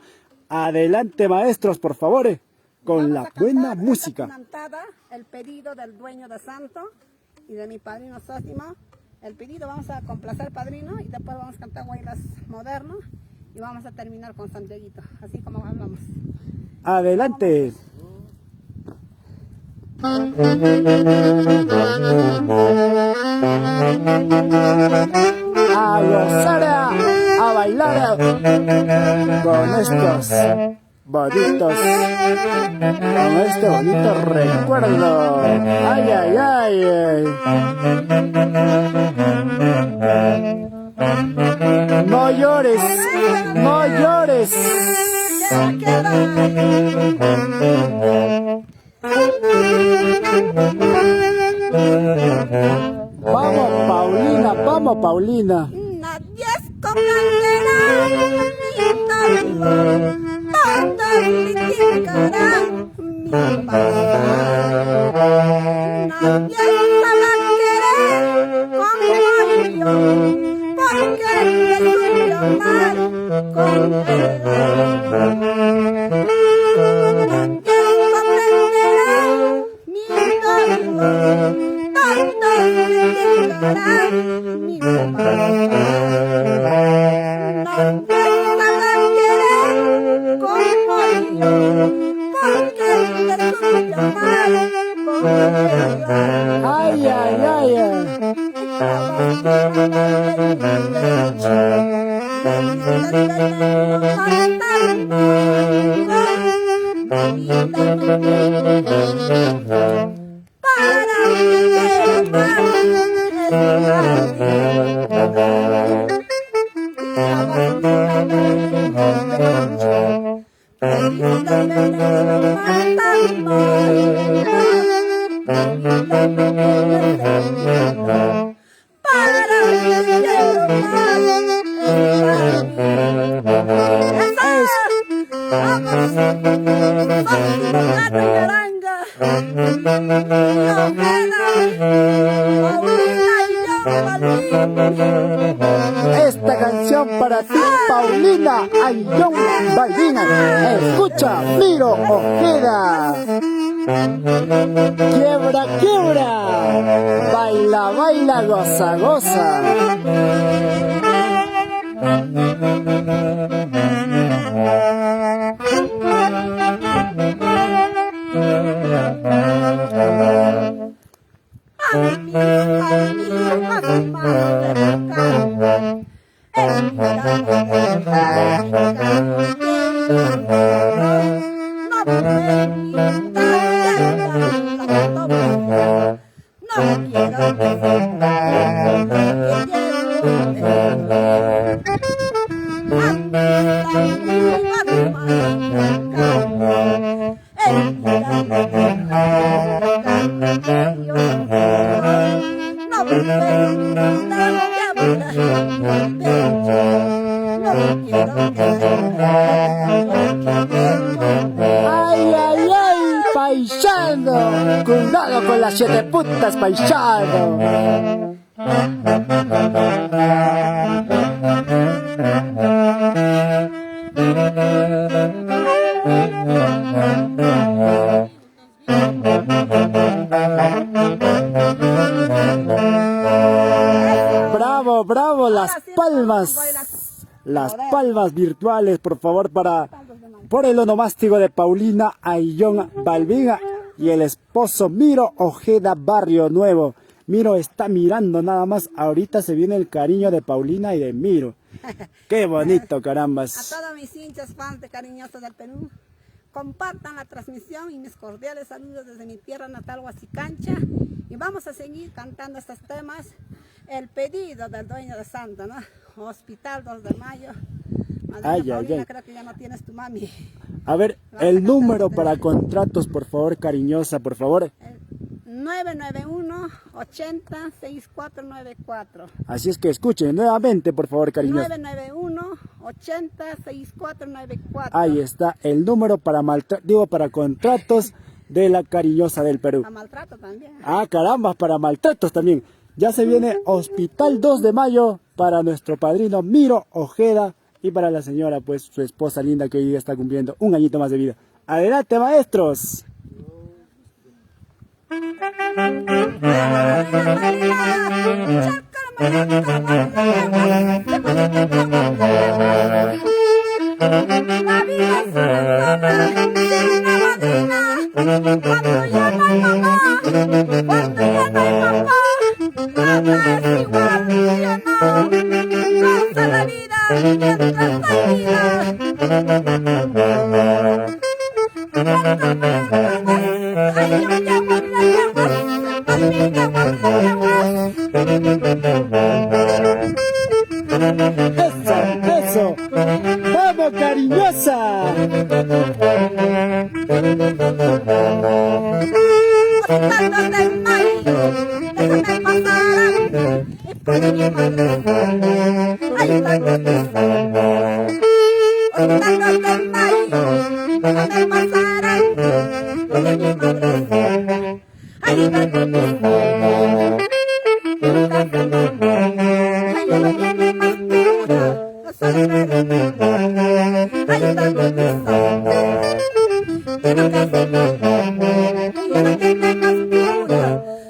Adelante, maestros, por favor, con Vamos la a cantar buena esta música. cantada, el pedido del dueño de Santo y de mi padrino Sósimo. El pedido vamos a complacer padrino y después vamos a cantar guaylas modernos y vamos a terminar con Santiaguito, así como hablamos. Adelante. A gozar, a bailar con estos bonitos, con este bonito recuerdo. Ay, ay, ay. No llores, no llores. Vamos, Paulina, vamos, Paulina. Nadie es comprenderá mi dolor, todos criticarán mi pasar. Nadie sabrá querer como yo, porque me suyo amar con el Nadie comprenderá mi dolor, todos criticarán mi Ay, ay, ay, ay. Esta canción para ti, Paulina Ayllón Balbina. Escucha, Miro Ojeda. Quiebra, quiebra. Baila, baila, goza, goza. Ay, ay, ay, paisano. Cuidado con las 7 putas, paisano. Bravo, bravo, las palmas. Las palmas virtuales, por favor, por el onomástico de Paulina Ayllón Balbina y el esposo Miro Ojeda Barrio Nuevo. Miro está mirando nada más. Ahorita se viene el cariño de Paulina y de Miro. Qué bonito, A carambas. todos mis hinchas, fans de Cariñosa del Perú, compartan la transmisión y mis cordiales saludos desde mi tierra natal, Huasicancha. Y vamos a seguir cantando estos temas. El pedido del dueño de Santa, ¿no? Hospital 2 de Mayo. Madrina Ay, Paulina, ay, ay. creo que ya no tienes tu mami. A ver, el número para contratos, por favor, Cariñosa, por favor. 991-80-6494. Así es que escuchen nuevamente, por favor, Cariñosa. 991-80-6494. Ahí está el número para para contratos de la Cariñosa del Perú. A maltrato también. Ah, caramba, para maltratos también. Ya se viene Hospital 2 de Mayo para nuestro padrino Miro Ojeda y para la señora, pues, su esposa linda que hoy día está cumpliendo un añito más de vida. Adelante, maestros. La vida es una sin una madrina. Cuando ya no hay mamá, cuando ya no hay papá, nada es igual, ya no. Goza la vida mientras hay vida. Ay, yo llamo a las llamas, a mí llamo a las llamas. Eso. ¡Vamos, Cariñosa! Hospital 2 de Mayo, déjame pasar y pone mi madre. Ay, la noticia. Hospital 2 de Mayo, déjame pasar y pone mi madre. Ay, la noticia. Nunca se me ay, yo no tiene más cura, la soledad de mi madre. Ay, la noticia. Nunca se me yo no tiene más cura,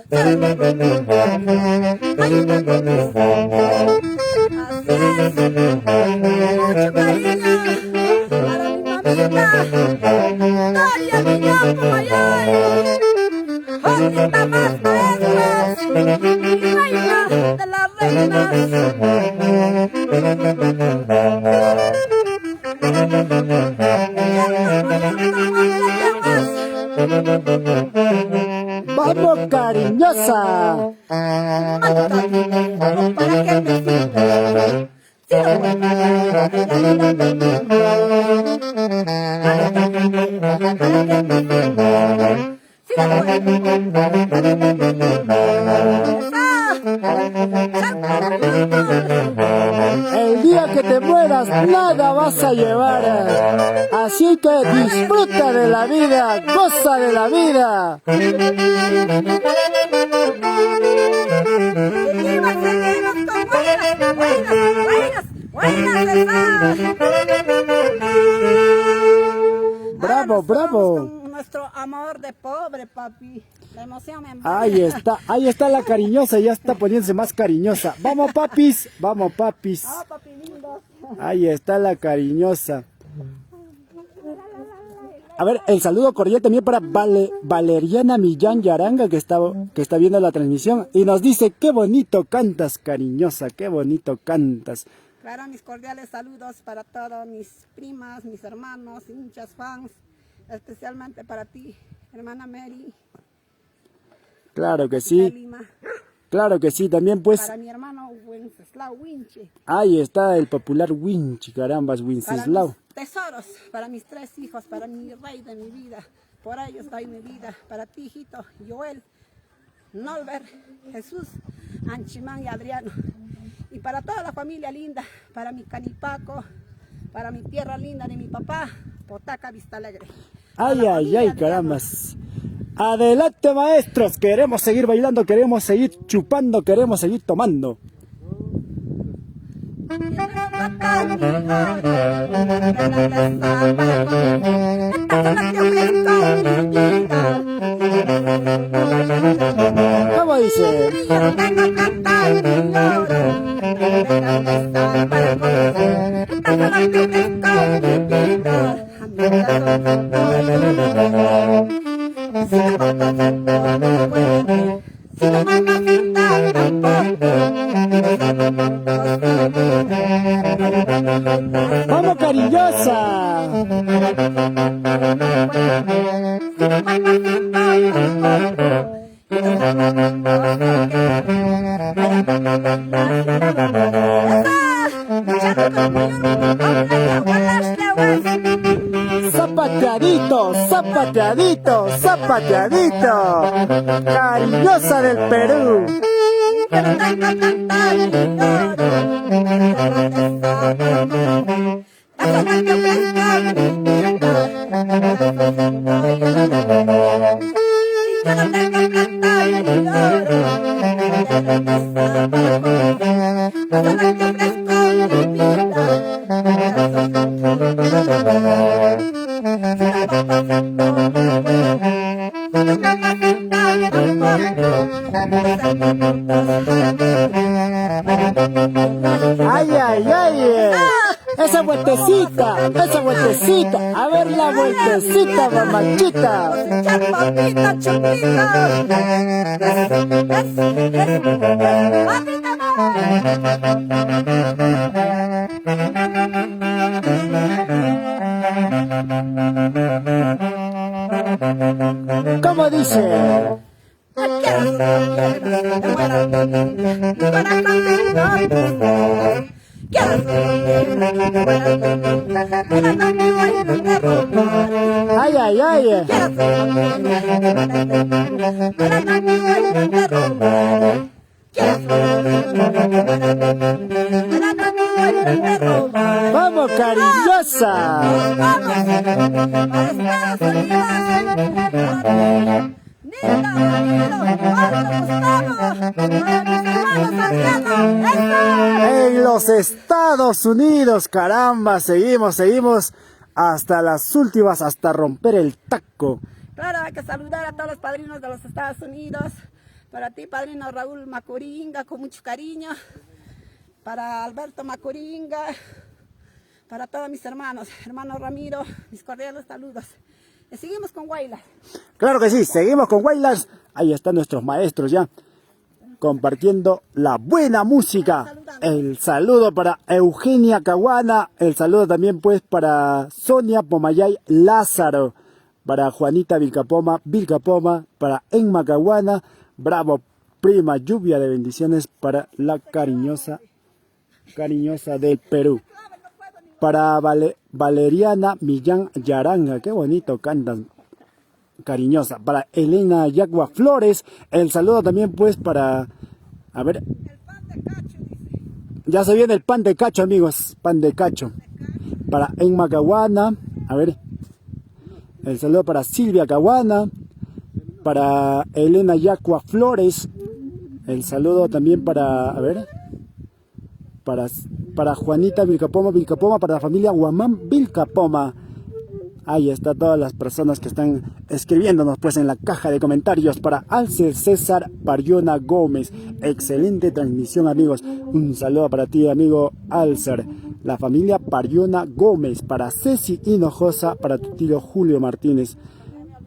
soledad de mi madre. Ay, la noticia. Así es, mucho cariño para mi mamita, Daria Villapo Mayay. Josita más maestras, reina de las reinas. ¡Vamos, Cariñosa! ¿Para qué me sirve? Si lo bueno la vida de mi madre. ¿Para qué me sirve? Si lo bueno la vida de mi madre. El día que te mueras, nada vas a llevar. Así que disfruta de la vida, goza de la vida. Seguimos con buenas. Bravo, bravo. Con nuestro amor de pobre, papi. La emoción me Ahí está la Cariñosa, ya está poniéndose más cariñosa. Vamos, papis, vamos, papis. Ah, papi lindo. Ahí está la Cariñosa. A ver, el saludo cordial también para Valeriana Millán Yaranga, que está viendo la transmisión y nos dice: qué bonito cantas, Cariñosa, qué bonito cantas. Claro, mis cordiales saludos para todos mis primas, mis hermanos, hinchas, fans, especialmente para ti, hermana Mary. Claro que de sí, Lima. claro que sí, también pues. Para mi hermano Wenceslao Winche. Ahí está el popular Winchi, carambas, Para Wenceslao. mis tesoros, para mis 3 hijos, para mi rey de mi vida. Por ellos doy mi vida. Para ti, hijito, Joel, Nolbert, Jesús, Anchimán y Adriano. Y para toda la familia linda, para mi Canipaco, para mi tierra linda de mi papá, Potaca Vista Alegre. Ay, ay, ay, carambas. Adelante, maestros, queremos seguir bailando, queremos seguir chupando, queremos seguir tomando. ¿Cómo dice? Si tu mamacita tampoco. ¡Vamos, cariñosa! Zapateadito, zapateadito, zapateadito. Cariñosa del Perú. Ay, ay, ay. Esa vueltecita, esa vueltecita. A ver la vueltecita, mamachita. Chapapita, chupita. ¿Cómo dice? Ay, ay, ay. Vamos, cariñosa. En los Estados Unidos, caramba, seguimos hasta las últimas, hasta romper el taco. Claro, hay que saludar a todos los padrinos de los Estados Unidos. Para ti, padrino Raúl Macoringa, con mucho cariño. Para Alberto Macoringa. Para todos mis hermanos. Hermano Ramiro, mis cordiales saludos. Y seguimos con Guaylas. Claro que sí, seguimos con Guaylas. Ahí están nuestros maestros ya, compartiendo la buena música. El saludo para Eugenia Caguana. El saludo también pues para Sonia Pomayay Lázaro. Para Juanita Vilcapoma, para Enma Caguana. Bravo, prima, lluvia de bendiciones para la cariñosa del Perú. Para Valeriana Millán Yaranga, qué bonito cantan, cariñosa. Para Elena Yagua Flores, el saludo también pues para, a ver, ya se viene el pan de cacho, amigos, pan de cacho. Para Enma Caguana, a ver, el saludo para Silvia Caguana, para Elena Yagua Flores, el saludo también para, a ver, para Juanita Vilcapoma, para la familia Guamán Vilcapoma. Ahí está todas las personas que están escribiéndonos pues en la caja de comentarios. Para Alcer César Pariona Gómez, excelente transmisión, amigos. Un saludo para ti, amigo Alcer. La familia Pariona Gómez, para Ceci Hinojosa, para tu tío Julio Martínez.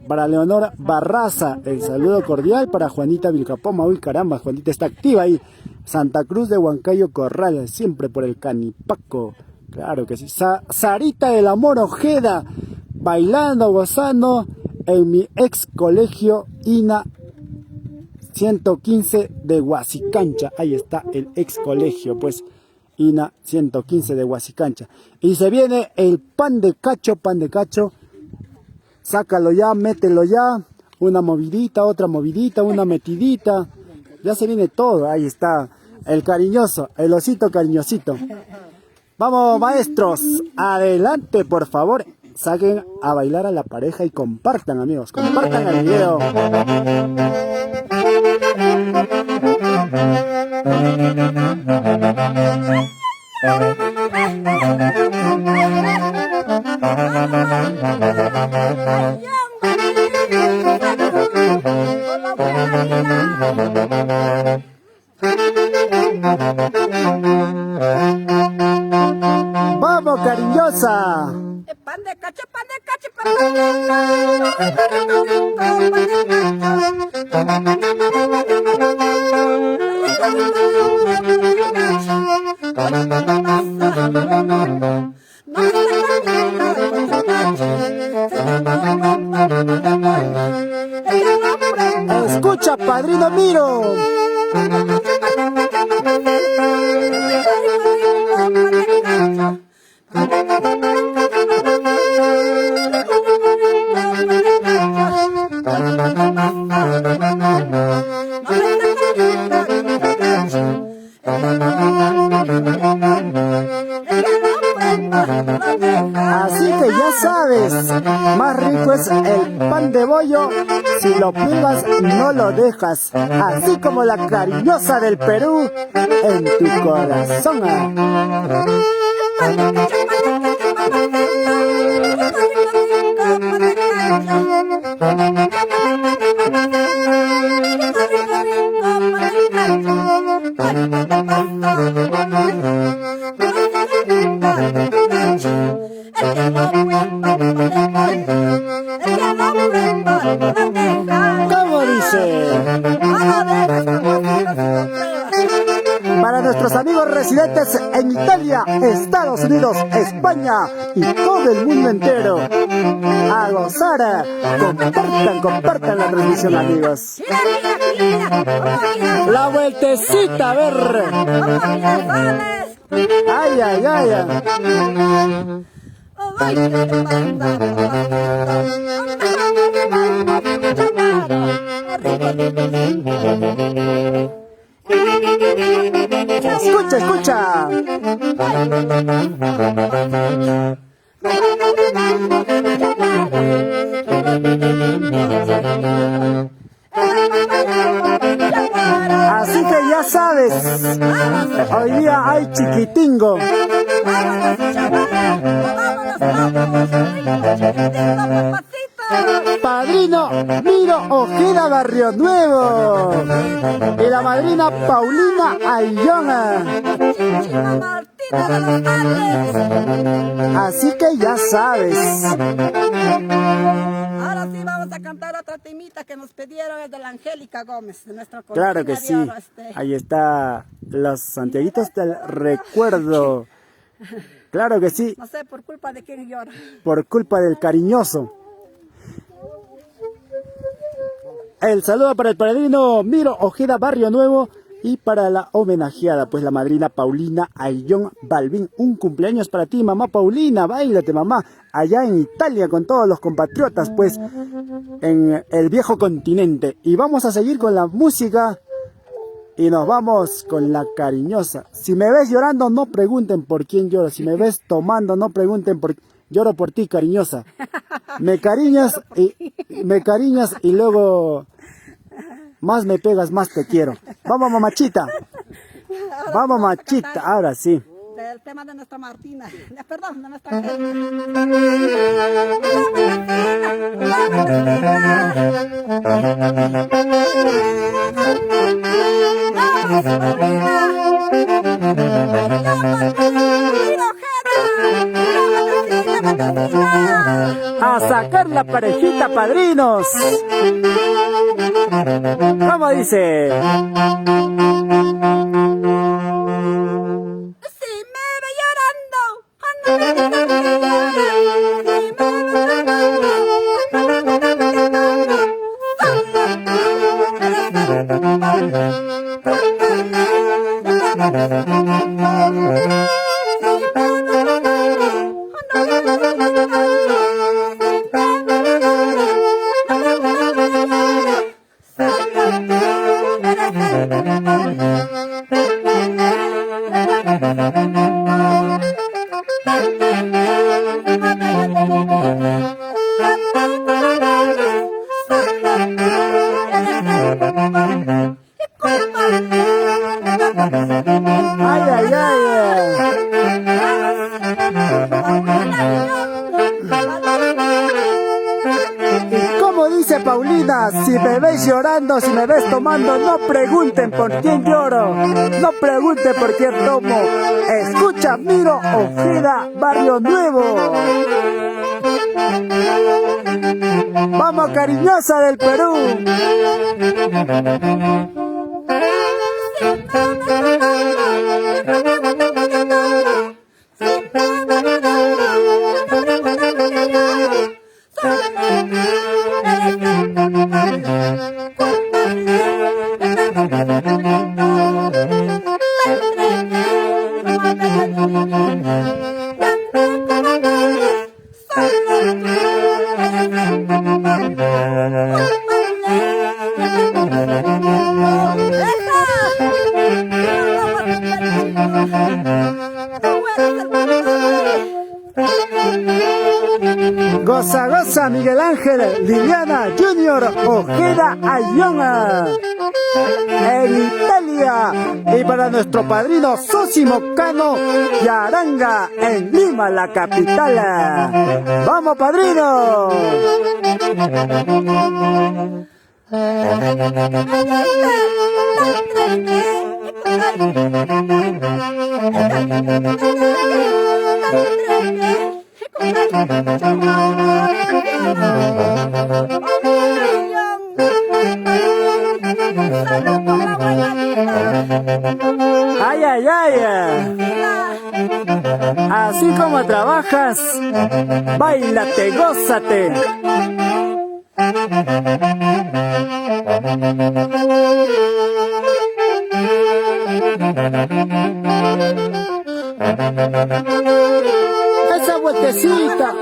Para Leonor Barraza, el saludo cordial. Para Juanita Vilcapoma, uy caramba, Juanita está activa ahí. Santa Cruz de Huancayo Corral, siempre por el Canipaco. Claro que sí. Sarita del Amor Ojeda, bailando, gozando en mi ex colegio INA 115 de Huasicancha. Ahí está el ex colegio, pues INA 115 de Huasicancha. Y se viene el pan de cacho. Sácalo ya, mételo ya. Una movidita, otra movidita, una metidita. Ya se viene todo. Ahí está el cariñoso, el osito cariñosito. Vamos, maestros, adelante, por favor. Saquen a bailar a la pareja y compartan, amigos. Compartan el video. ¡Vamos, cariñosa! Pan de cacho, pan de cacho, pan de cacho. Escucha, padrino Miro. Así que ya sabes, más rico es el pan de bollo, si lo pruebas no lo dejas, así como la cariñosa del Perú en tu corazón. ¿Cómo dice? Para nuestros amigos residentes en Italia, Estados Unidos, España y todo el mundo entero, a gozar. Compartan la transmisión, amigos. La vueltecita, a ver. Ay, ay, ay, ay. Escucha, escucha. Así que ya sabes, hoy día hay chiquitingo. Padrino Miro Ojeda Barrio Nuevo y la madrina Paulina Ayllón. Así que ya sabes. Ahora sí vamos a cantar otra temita que nos pidieron, es de la Angélica Gómez, de nuestra Claro que sí. Ahí está los santiaguitos del recuerdo. Claro que sí. No sé por culpa de quién llora. Por culpa del cariñoso. El saludo para el padrino Miro Ojeda Barrio Nuevo y para la homenajeada, pues la madrina Paulina Ayllón Balbín. Un cumpleaños para ti, mamá Paulina, báilate mamá, allá en Italia con todos los compatriotas, pues en el viejo continente. Y vamos a seguir con la música y nos vamos con la cariñosa. Si me ves llorando, no pregunten por quién lloro. Si me ves tomando, no pregunten por quién. Lloro por ti, cariñosa. Me cariñas y luego más me pegas, más te quiero. Vamos, mamachita. Vamos, machita. Ahora sí. Del tema de nuestra Martina. Perdón, de nuestra A sacar la parejita, padrinos. ¿Cómo dice? Si me ve llorando, Ay, ay, ay. ¿Cómo dice Paulina? Si me ves llorando, si me ves tomando, no pregunten por quién lloro, no pregunten por quién tomo. Escucha, Miro Ojeda Barrio Nuevo. Vamos, cariñosa del Perú. Goza, goza, Miguel Ángel Liliana Junior Ojeda Ayona en Italia, y para nuestro padrino Sosimo Cano Yaranga en Lima, la capital. ¡Vamos, padrino! Ay, ay, ay. Así como trabajas, báilate, gózate. Esa vueltecita.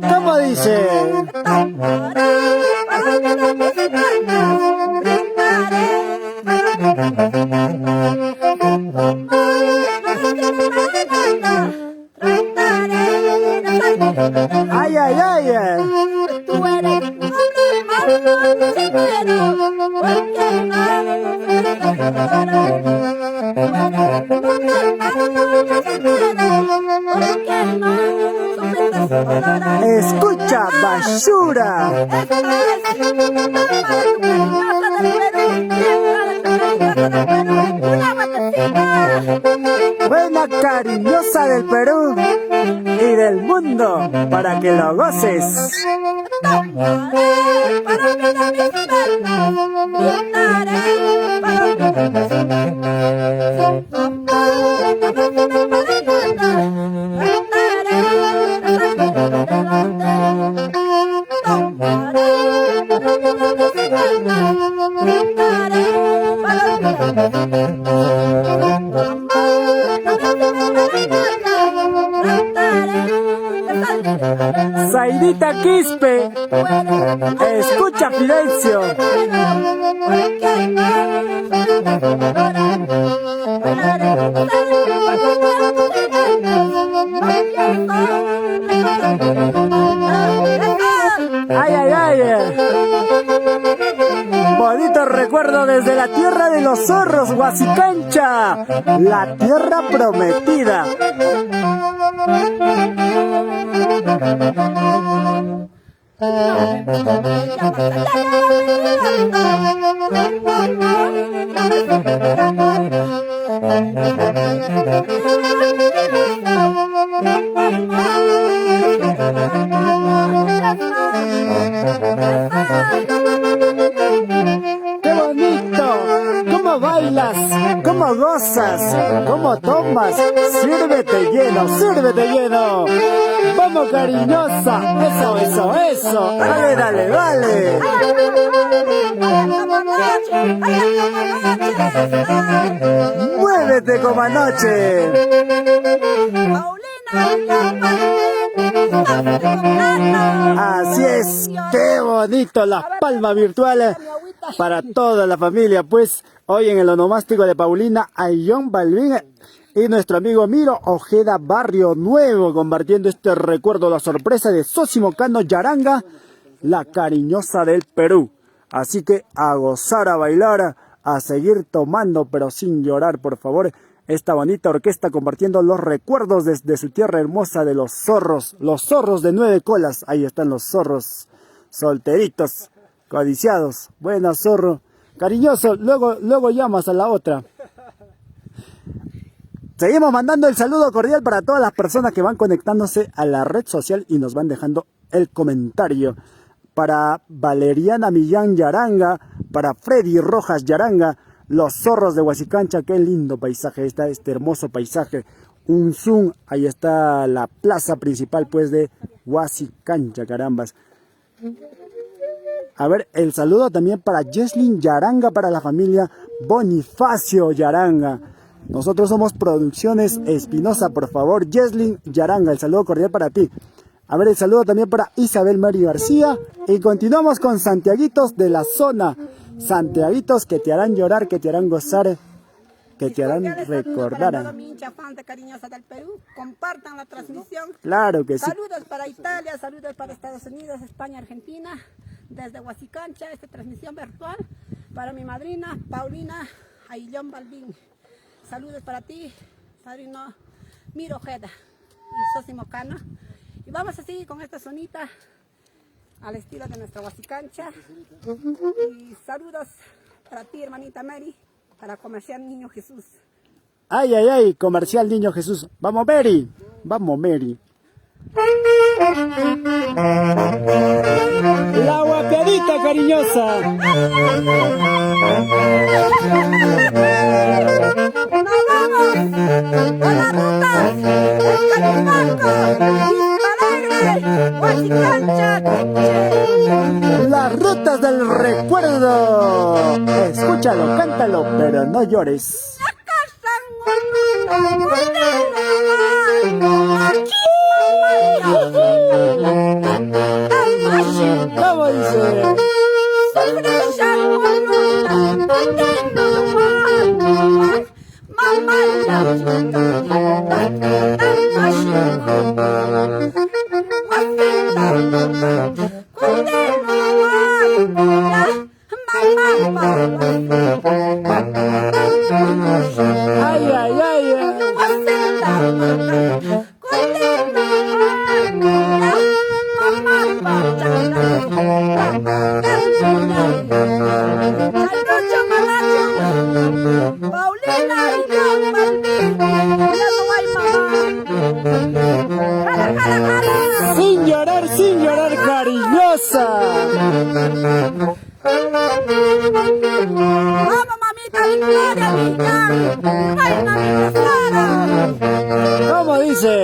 ¿Cómo dice? Ay, ay, ay. Tú eres un hombre más sincero, porque Escucha, basura. Buena cariñosa del Perú y del mundo, para que lo goces. Zaidita Quispe, escucha, Fidencio. Ay, ay, ay. Bonito recuerdo desde la tierra de los zorros, Huasicancha, la tierra prometida. ¡Qué bonito! ¿Cómo bailas? ¿Cómo gozas? ¿Cómo tomas? ¡Sírvete lleno! ¡Sírvete lleno! ¡Vamos, cariñosa! ¡Eso, eso, eso! ¡Dale, dale, dale! ¡Muévete como anoche! Así es, qué bonito las palmas virtuales para toda la familia, pues hoy en el onomástico de Paulina Ayllón Balbín y nuestro amigo Miro Ojeda Barrio Nuevo, compartiendo este recuerdo, la sorpresa de Sosimo Cano Yaranga, la cariñosa del Perú. Así que a gozar, a bailar, a seguir tomando, pero sin llorar, por favor. Esta bonita orquesta compartiendo los recuerdos desde su tierra hermosa de los zorros de 9 colas. Ahí están los zorros solteritos, codiciados. Buena, zorro, cariñoso, luego llamas a la otra. Seguimos mandando el saludo cordial para todas las personas que van conectándose a la red social y nos van dejando el comentario. Para Valeriana Millán Yaranga, para Freddy Rojas Yaranga, los zorros de Huasicancha, qué lindo paisaje está este hermoso paisaje. Un zoom, ahí está la plaza principal pues de Huasicancha, carambas. A ver, el saludo también para Jesslyn Yaranga, para la familia Bonifacio Yaranga. Nosotros somos Producciones Espinosa, por favor, Jesslyn Yaranga, el saludo cordial para ti. A ver, el saludo también para Isabel Mari García. Y continuamos con Santiaguitos de la zona. Santiaguitos que te harán llorar, que te harán gozar, que te harán recordar. Para toda mi hincha fan de cariñosa del Perú, compartan la transmisión. Claro que sí. Saludos para Italia, saludos para Estados Unidos, España, Argentina, desde Huasicancha, esta transmisión virtual. Para mi madrina, Paulina Aillón Balbín. Saludos para ti, padrino Miro Ojeda y Sosimo Cano. Y vamos a seguir con esta zonita al estilo de nuestra Huasicancha. Y saludos para ti, hermanita Mary, para Comercial Niño Jesús. Ay, ay, ay, Comercial Niño Jesús. Vamos, Mary. Vamos, Mary. La guapiadita cariñosa. ¡Nos vamos! ¡A la ruta! ¡El Calimanco! ¡Huasicancha! Las rutas del recuerdo. Escúchalo, cántalo, pero no llores. ¿Cómo dice? Ay, ay, ay, sin llorar, cariñosa. ¡Vamos, mamita, Victoria, Millán! ¡Ay, mamita, Sara! ¿Cómo dice?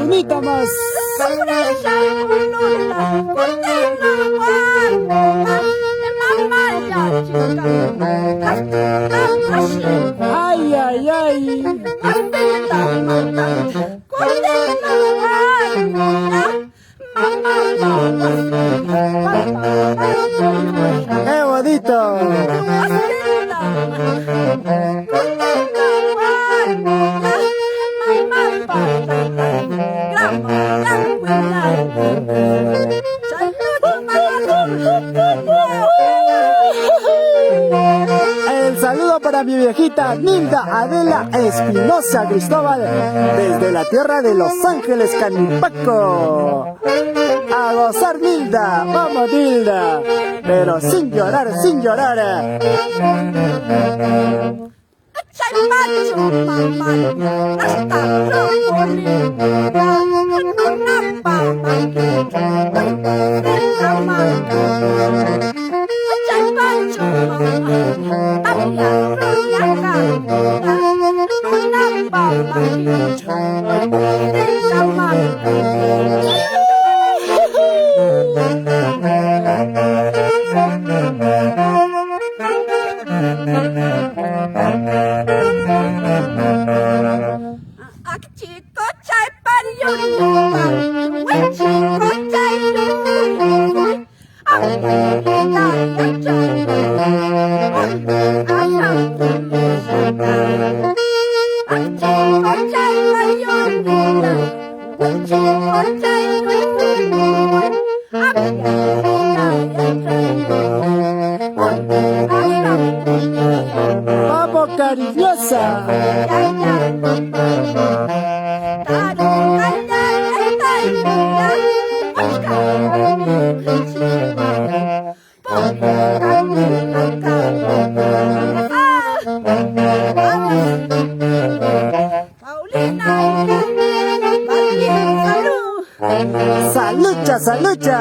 Unita más. Ay, ay, ay. ¡Qué bonito! El saludo para mi viejita Nilda Adela Espinosa Cristóbal desde la tierra de Los Ángeles, Canipaco. A gozar, Nilda, vamos, Nilda, pero sin llorar, sin llorar. Salucha, salucha.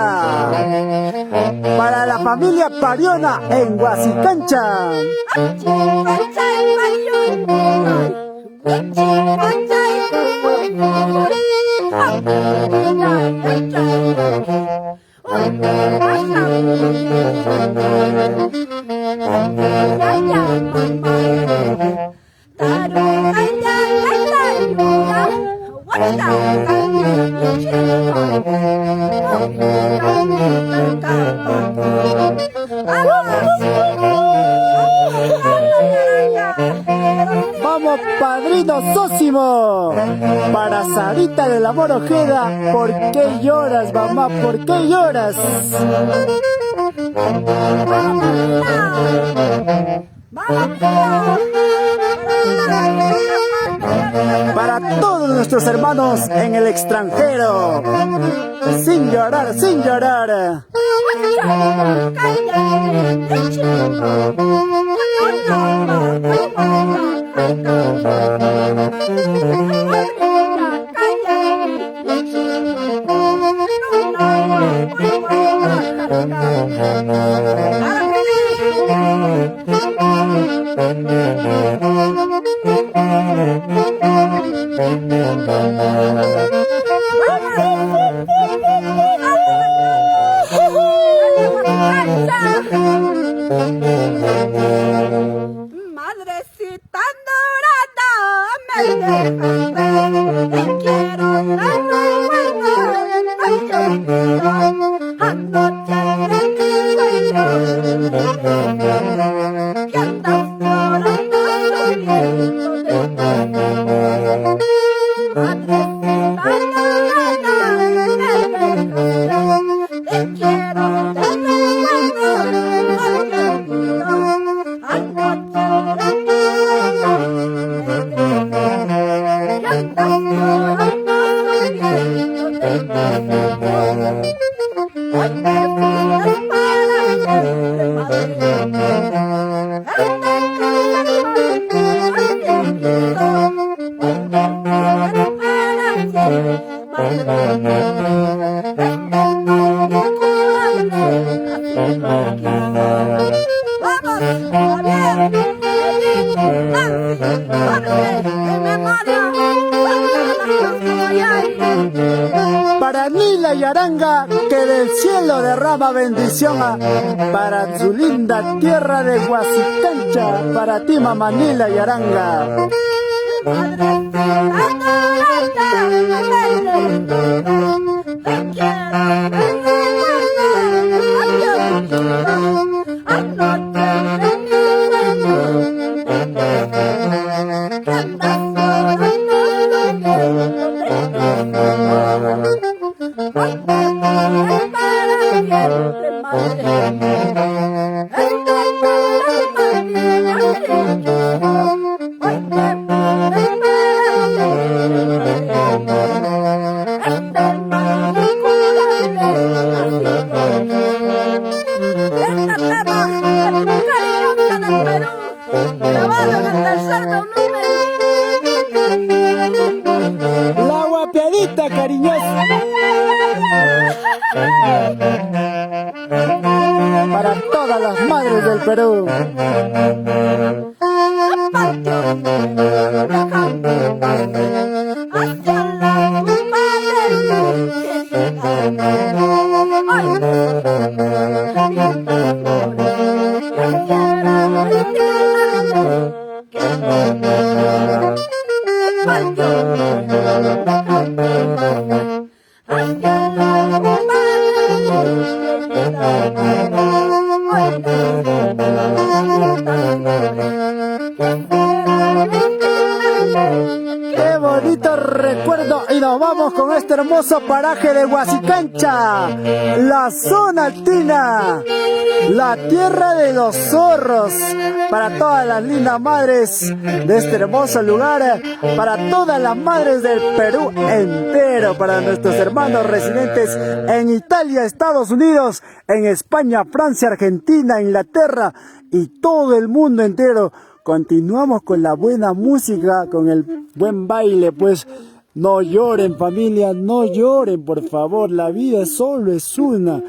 Para la familia Pariona en Huasicancha. Vamos, padrino Sósimo. Para Sarita del Amor Ojeda. ¿Por qué lloras, mamá? ¿Por qué lloras? Para todos nuestros hermanos en el extranjero. Sin llorar, sin llorar. Madrecita dorada, me dejas ver, te quiero dar anoche en mi sueño, que andas llorando sufriendo de mí. Madrecita dorada, me dejas ver, te quiero dar para Nila y Aranga, que del cielo derrama bendición para su linda tierra de Huasicancha, para ti mamá Nila y Aranga. La guapiadita cariñosa. Para todas las madres del Perú. Qué bonito recuerdo y nos vamos con este hermoso paraje de Huasicancha, la zona altina, la tierra de los zorros, para todas las lindas madres de este hermoso lugar, para todas las madres del Perú entero, para nuestros hermanos residentes en Italia, Estados Unidos, en España, Francia, Argentina, Inglaterra y todo el mundo entero. Continuamos con la buena música, con el buen baile, pues no lloren familia, no lloren por favor, la vida solo es una.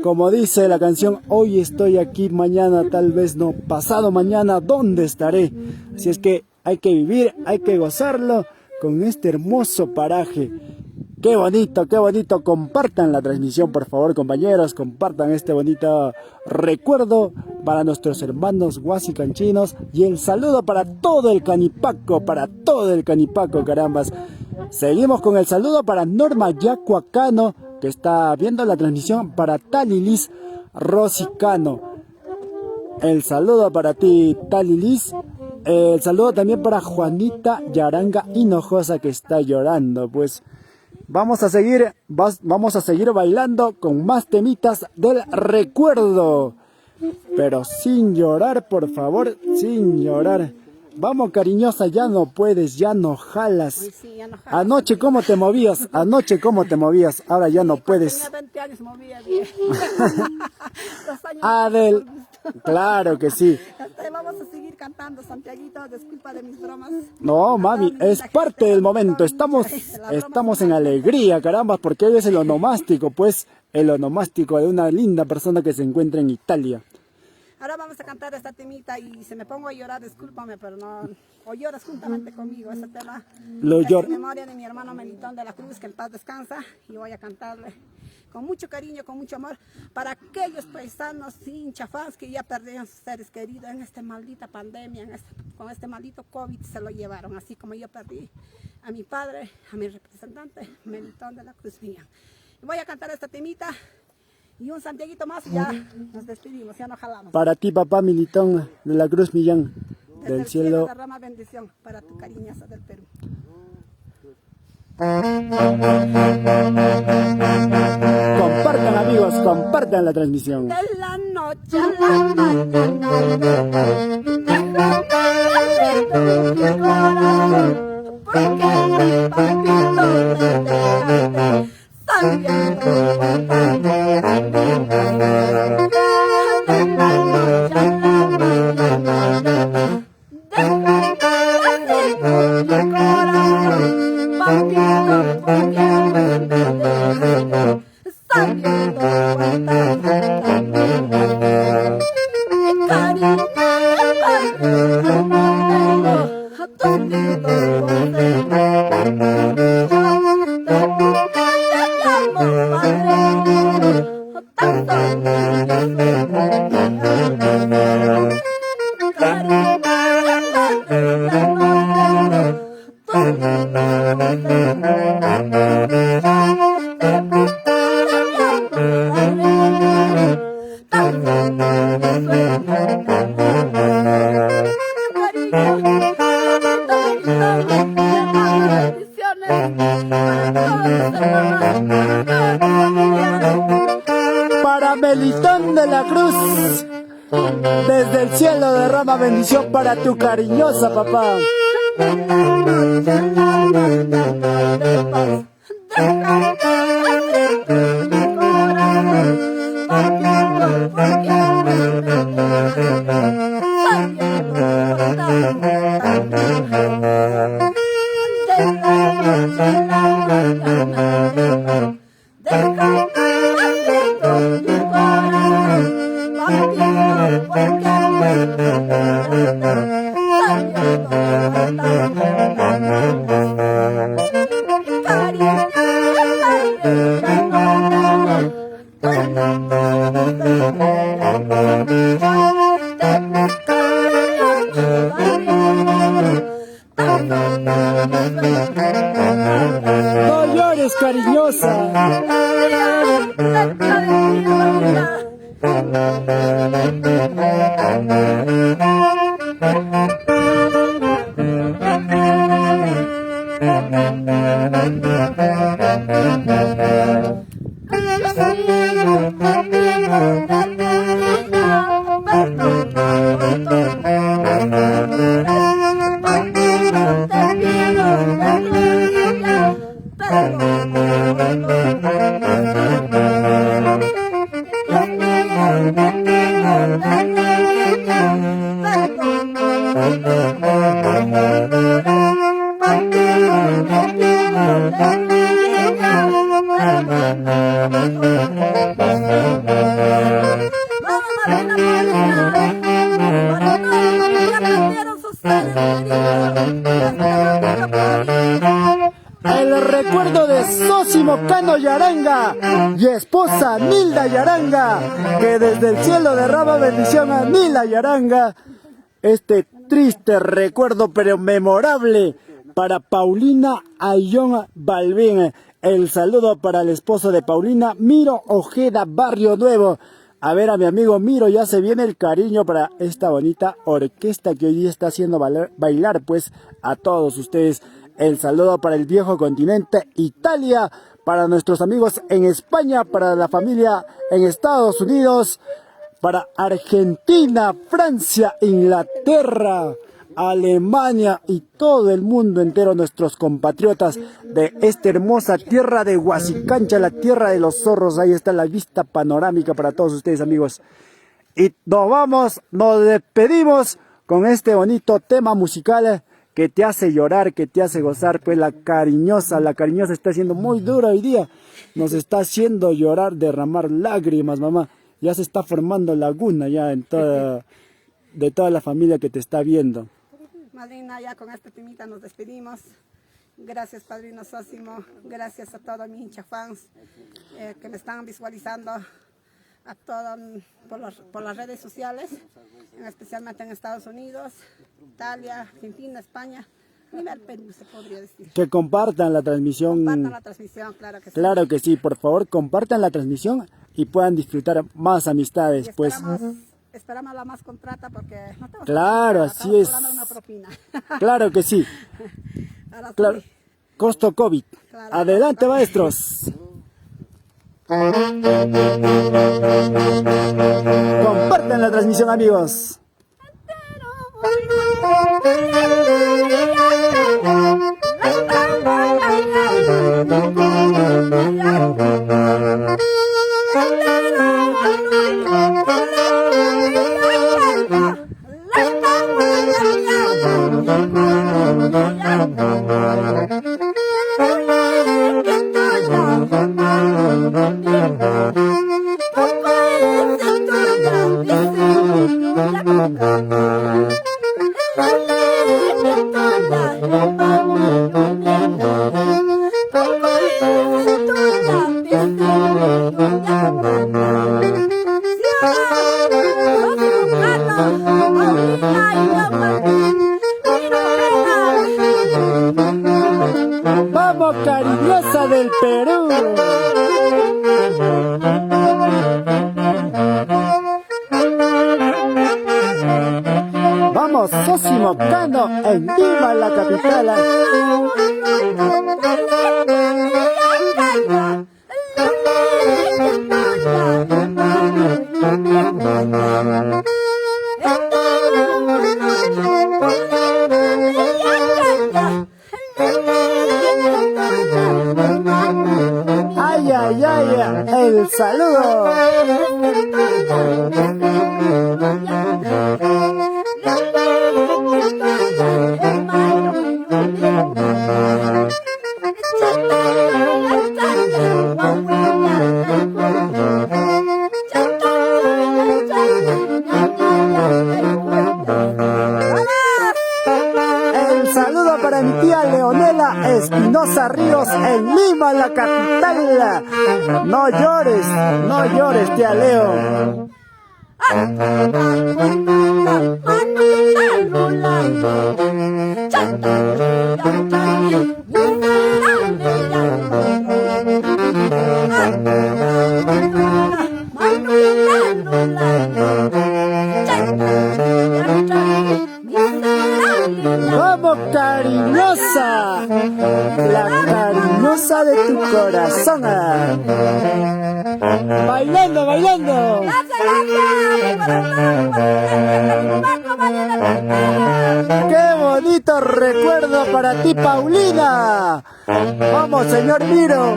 Como dice la canción, hoy estoy aquí, mañana tal vez no, pasado mañana, ¿dónde estaré? Así es que hay que vivir, hay que gozarlo con este hermoso paraje. Qué bonito, compartan la transmisión por favor compañeros, compartan este bonito recuerdo para nuestros hermanos huasicanchinos y el saludo para todo el Canipaco, carambas. Seguimos con el saludo para Norma Yacuacano, que está viendo la transmisión, para Talilis Rosicano. El saludo para ti, Talilis. El saludo también para Juanita Yaranga Hinojosa, que está llorando, pues. Vamos a seguir bailando con más temitas del recuerdo. Pero sin llorar, por favor, sin llorar. Vamos, cariñosa, ya no puedes, ya no jalas. Sí, ya no jalas. Anoche cómo te movías, ahora ya no puedes. Tenía 20 años, movía bien. Adel, claro que sí. Vamos a seguir cantando, Santiaguito, disculpa de mis bromas. No, mami, es parte del momento. Estamos en alegría, caramba, porque hoy es el onomástico, pues, el onomástico de una linda persona que se encuentra en Italia. Ahora vamos a cantar esta temita y si me pongo a llorar, discúlpame, pero no, o lloras juntamente conmigo ese tema. En memoria de mi hermano Melitón de la Cruz, que en paz descansa, y voy a cantarle con mucho cariño, con mucho amor, para aquellos paisanos hinchafans que ya perdieron sus seres queridos en esta maldita pandemia, con este maldito COVID se lo llevaron, así como yo perdí a mi padre, a mi representante, Melitón de la Cruz Millán. Voy a cantar esta temita y un Santiaguito más y ya nos despedimos, ya no jalamos. Para ti, papá Melitón de la Cruz Millán, Desde del el cielo cielo. derrama bendición para tu cariñosa del Perú. Compartan amigos, compartan la transmisión. De la noche a la mañana, porque mi papito te dejaste saliendo. De la noche a la mañana, dejaste mi corazón, papito, porque me dejaste saliendo. Para Melitón de la Cruz, desde el cielo derrama bendición para tu cariñosa papá. No llores, cariñosa. El recuerdo de Sósimo Cano Yaranga y esposa Nilda Yaranga, que desde el cielo derrama bendición a Nilda Yaranga. Este triste recuerdo pero memorable para Paulina Ayllón Balbín. El saludo para el esposo de Paulina, Miro Ojeda, Barrio Nuevo. A ver, a mi amigo Miro, ya se viene el cariño para esta bonita orquesta que hoy día está haciendo bailar pues a todos ustedes. El saludo para el viejo continente, Italia, para nuestros amigos en España, para la familia en Estados Unidos, para Argentina, Francia, Inglaterra, Alemania y todo el mundo entero, nuestros compatriotas de esta hermosa tierra de Huasicancha, la tierra de los zorros. Ahí está la vista panorámica para todos ustedes, amigos. Y nos despedimos con este bonito tema musical que te hace llorar, que te hace gozar, pues la cariñosa está siendo muy dura hoy día, nos está haciendo llorar, derramar lágrimas, mamá, ya se está formando laguna ya de toda la familia que te está viendo. Madrina, ya con esta temita nos despedimos. Gracias, Padrino Sósimo, gracias a todos mis hinchas fans que me están visualizando, a todos por las redes sociales, especialmente en Estados Unidos, Italia, Argentina, España, nivel Perú se podría decir. Que compartan la transmisión. Compartan la transmisión, claro que sí. Claro que sí, por favor, compartan la transmisión y puedan disfrutar más amistades. Y pues esperamos la más contrata porque no estamos claro, así es. una propina. Claro que sí. Ahora Claro. sí. Costo COVID. Claro. Adelante, maestros. Compartan la transmisión, amigos. Vamos, cariñosa del Perú. Vamos, Sósimo Cano en Lima, la capital. Ay, ay, ay, el saludo. El saludo para mi tía Leonela Espinosa Ríos en Lima, la capital. No llores, tía Leo. Vamos, cariñosa. la cariñosa de tu corazón. Bailando, bailando. ¡Qué bonito recuerdo para ti, Paulina! ¡Vamos, señor Miro!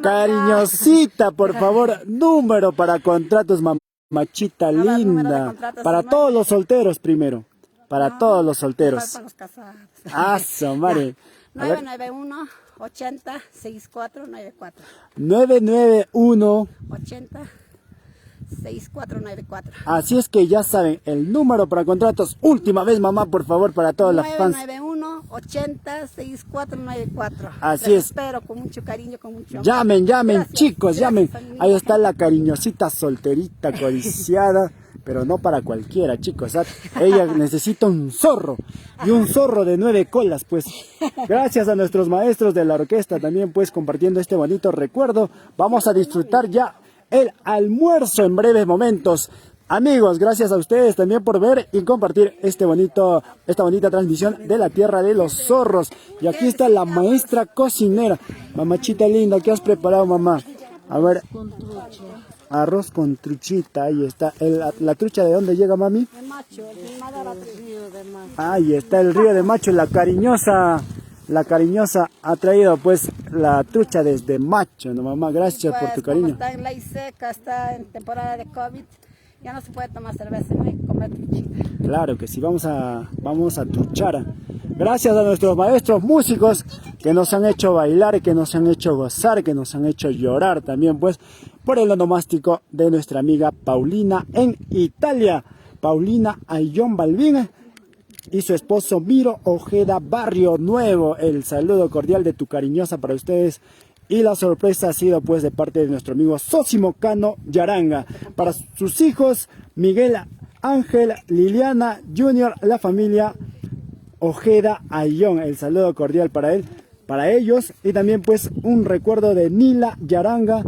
Cariñosita, por favor, número para contratos, mamachita linda. Para todos los solteros primero. Para todos los solteros. Para los casados. Ah, Somare. 991 80 6494. 991. 80 6494. Así es que ya saben, el número para contratos. Última vez, mamá, por favor, para todas las fans. 991 80 6494. Así es. Espero con mucho cariño, con mucho amor. Llamen, Gracias, chicos, gracias, llamen. familia. Ahí está la cariñosita solterita, codiciada, pero no para cualquiera, chicos. Ella necesita un zorro, y un zorro de 9 colas, pues. Gracias a nuestros maestros de la orquesta también, pues, compartiendo este bonito recuerdo. Vamos a disfrutar ya el almuerzo en breves momentos. Amigos, gracias a ustedes también por ver y compartir esta bonita transmisión de la tierra de los zorros. Y aquí está la maestra cocinera. Mamachita linda, ¿qué has preparado, mamá? A ver. Arroz con truchita, ahí está. ¿La trucha de dónde llega, mami? De Macho, de Madara, río de Macho. Ahí está el río de Macho, la cariñosa ha traído pues la trucha desde Macho, ¿no, mamá? Gracias por tu cariño. Está en ley seca, está en temporada de COVID, ya no se puede tomar cerveza ni comer truchita. Claro que sí, vamos a truchar. Gracias a nuestros maestros músicos que nos han hecho bailar, que nos han hecho gozar, que nos han hecho llorar también, pues, por el onomástico de nuestra amiga Paulina en Italia. Paulina Ayllón Balbín y su esposo Miro Ojeda Barrio Nuevo. El saludo cordial de tu cariñosa para ustedes. Y la sorpresa ha sido pues de parte de nuestro amigo Sosimo Cano Yaranga. Para sus hijos, Miguel Ángel, Liliana Junior, la familia Ojeda Ayllón. El saludo cordial para él, para ellos. Y también pues un recuerdo de Nila Yaranga,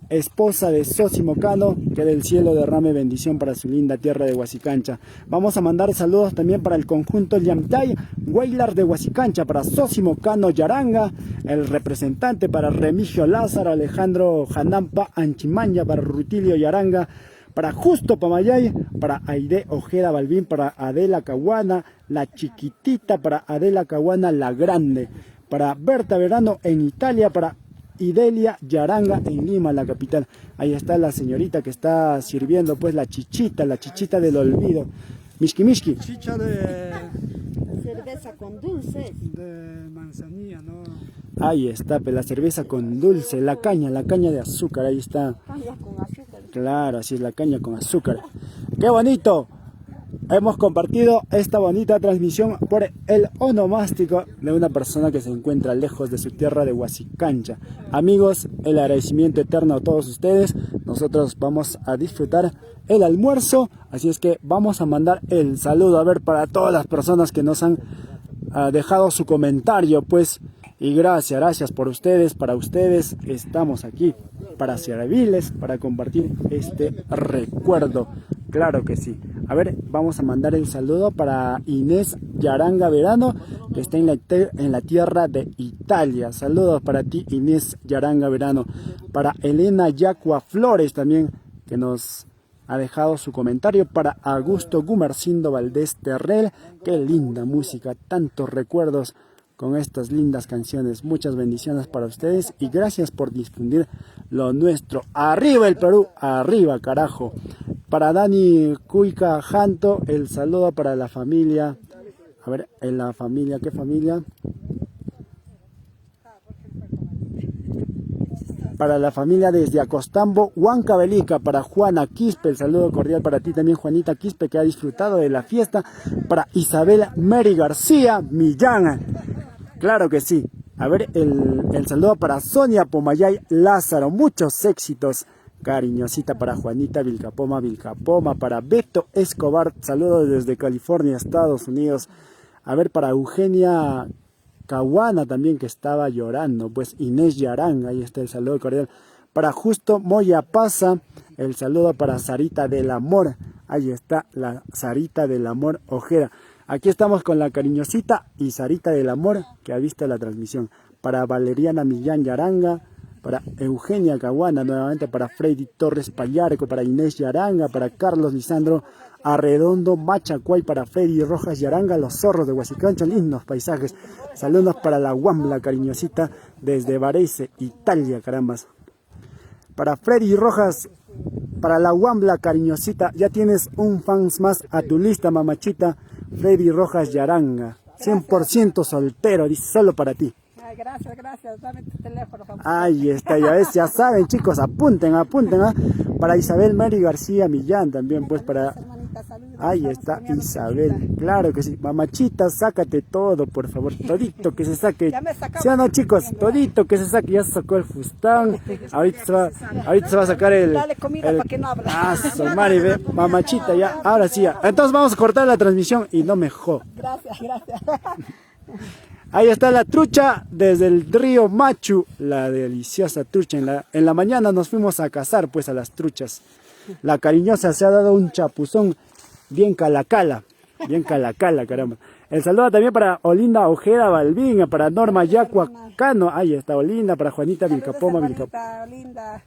esposa de Sosimo Cano, que del cielo derrame bendición para su linda tierra de Huasicancha. Vamos a mandar saludos también para el conjunto Yamtay Huaylar de Huasicancha, para Sosimo Cano Yaranga, el representante para Remigio Lázaro, Alejandro Janampa Anchimaña, para Rutilio Yaranga, para Justo Pamayay, para Aide Ojeda Balbín, para Adela Caguana, la chiquitita, para Adela Caguana la grande, para Berta Verano en Italia, para Idelia Yaranga en Lima, la capital. Ahí está la señorita que está sirviendo pues la chichita del olvido. Mishki Mishki. Chicha de Cerveza con dulces. manzanilla, ¿no? Ahí está, pues, la cerveza con dulce, la caña de azúcar, ahí está. Caña con azúcar. Claro, así es la caña con azúcar. ¡Qué bonito! Hemos compartido esta bonita transmisión por el onomástico de una persona que se encuentra lejos de su tierra de Huasicancha. Amigos, el agradecimiento eterno a todos ustedes. Nosotros vamos a disfrutar el almuerzo, así es que vamos a mandar el saludo a ver para todas las personas que nos han dejado su comentario, pues, y gracias por ustedes, para ustedes estamos aquí, para servirles, para compartir este recuerdo. Claro que sí. A ver, vamos a mandar el saludo para Inés Yaranga Verano, que está en la tierra de Italia. Saludos para ti, Inés Yaranga Verano. Para Elena Yacua Flores también, que nos ha dejado su comentario. Para Augusto Gumercindo Valdés Terrell, qué linda música, tantos recuerdos con estas lindas canciones. Muchas bendiciones para ustedes y gracias por difundir lo nuestro. ¡Arriba el Perú! ¡Arriba, carajo! Para Dani Cuica Janto, el saludo para la familia. A ver, en la familia, ¿qué familia? Para la familia desde Acostambo, Huancavelica. Para Juana Quispe, el saludo cordial para ti también, Juanita Quispe, que ha disfrutado de la fiesta. Para Isabel Mary García Millán. Claro que sí. A ver, el saludo para Sonia Pomayay Lázaro. Muchos éxitos. Cariñosita para Juanita Vilcapoma, para Beto Escobar, saludos desde California, Estados Unidos. A ver, para Eugenia Caguana también, que estaba llorando, pues Inés Yaranga, ahí está el saludo cordial. para Justo Moya Pasa, el saludo para Sarita del Amor, ahí está la Sarita del Amor Ojeda. Aquí estamos con la cariñosita y Sarita del Amor que ha visto la transmisión. Para Valeriana Millán Yaranga, para Eugenia Caguana, nuevamente para Freddy Torres Pallarco, para Inés Yaranga, para Carlos Lisandro Arredondo Machacuay, para Freddy Rojas Yaranga, los zorros de Huasicancho, lindos paisajes. Saludos para la Guambla cariñosita desde Varese, Italia, carambas. Para Freddy Rojas, para la Guambla cariñosita, ya tienes un fans más a tu lista, mamachita. Freddy Rojas Yaranga, 100% soltero, dice, solo para ti. Ay, gracias, dame tu teléfono, favor. Ahí está, ya ves, ya saben, chicos, apunten, ¿ah? Para Isabel Mary García Millán también, pues para... Hermanita, saludos. Ahí está Isabel, claro que sí. Mamachita, sácate todo, por favor, todito que se saque. Ya me sacaba. ¿Sí o no, chicos? Todito que se saque, ya se sacó el fustán. Ahorita se va a sacar el... Dale comida para que no hable. Ah, su madre, ve, mamachita, ya, ahora sí, ya. Entonces vamos a cortar la transmisión y no me jodas. Gracias. Ahí está la trucha desde el río Machu, la deliciosa trucha. En la mañana nos fuimos a cazar pues a las truchas. La cariñosa se ha dado un chapuzón bien calacala, caramba. El saludo también para Olinda Ojeda Balbín, para Norma Yacua Cano, ahí está Olinda, para Juanita Vilcapoma, Linda,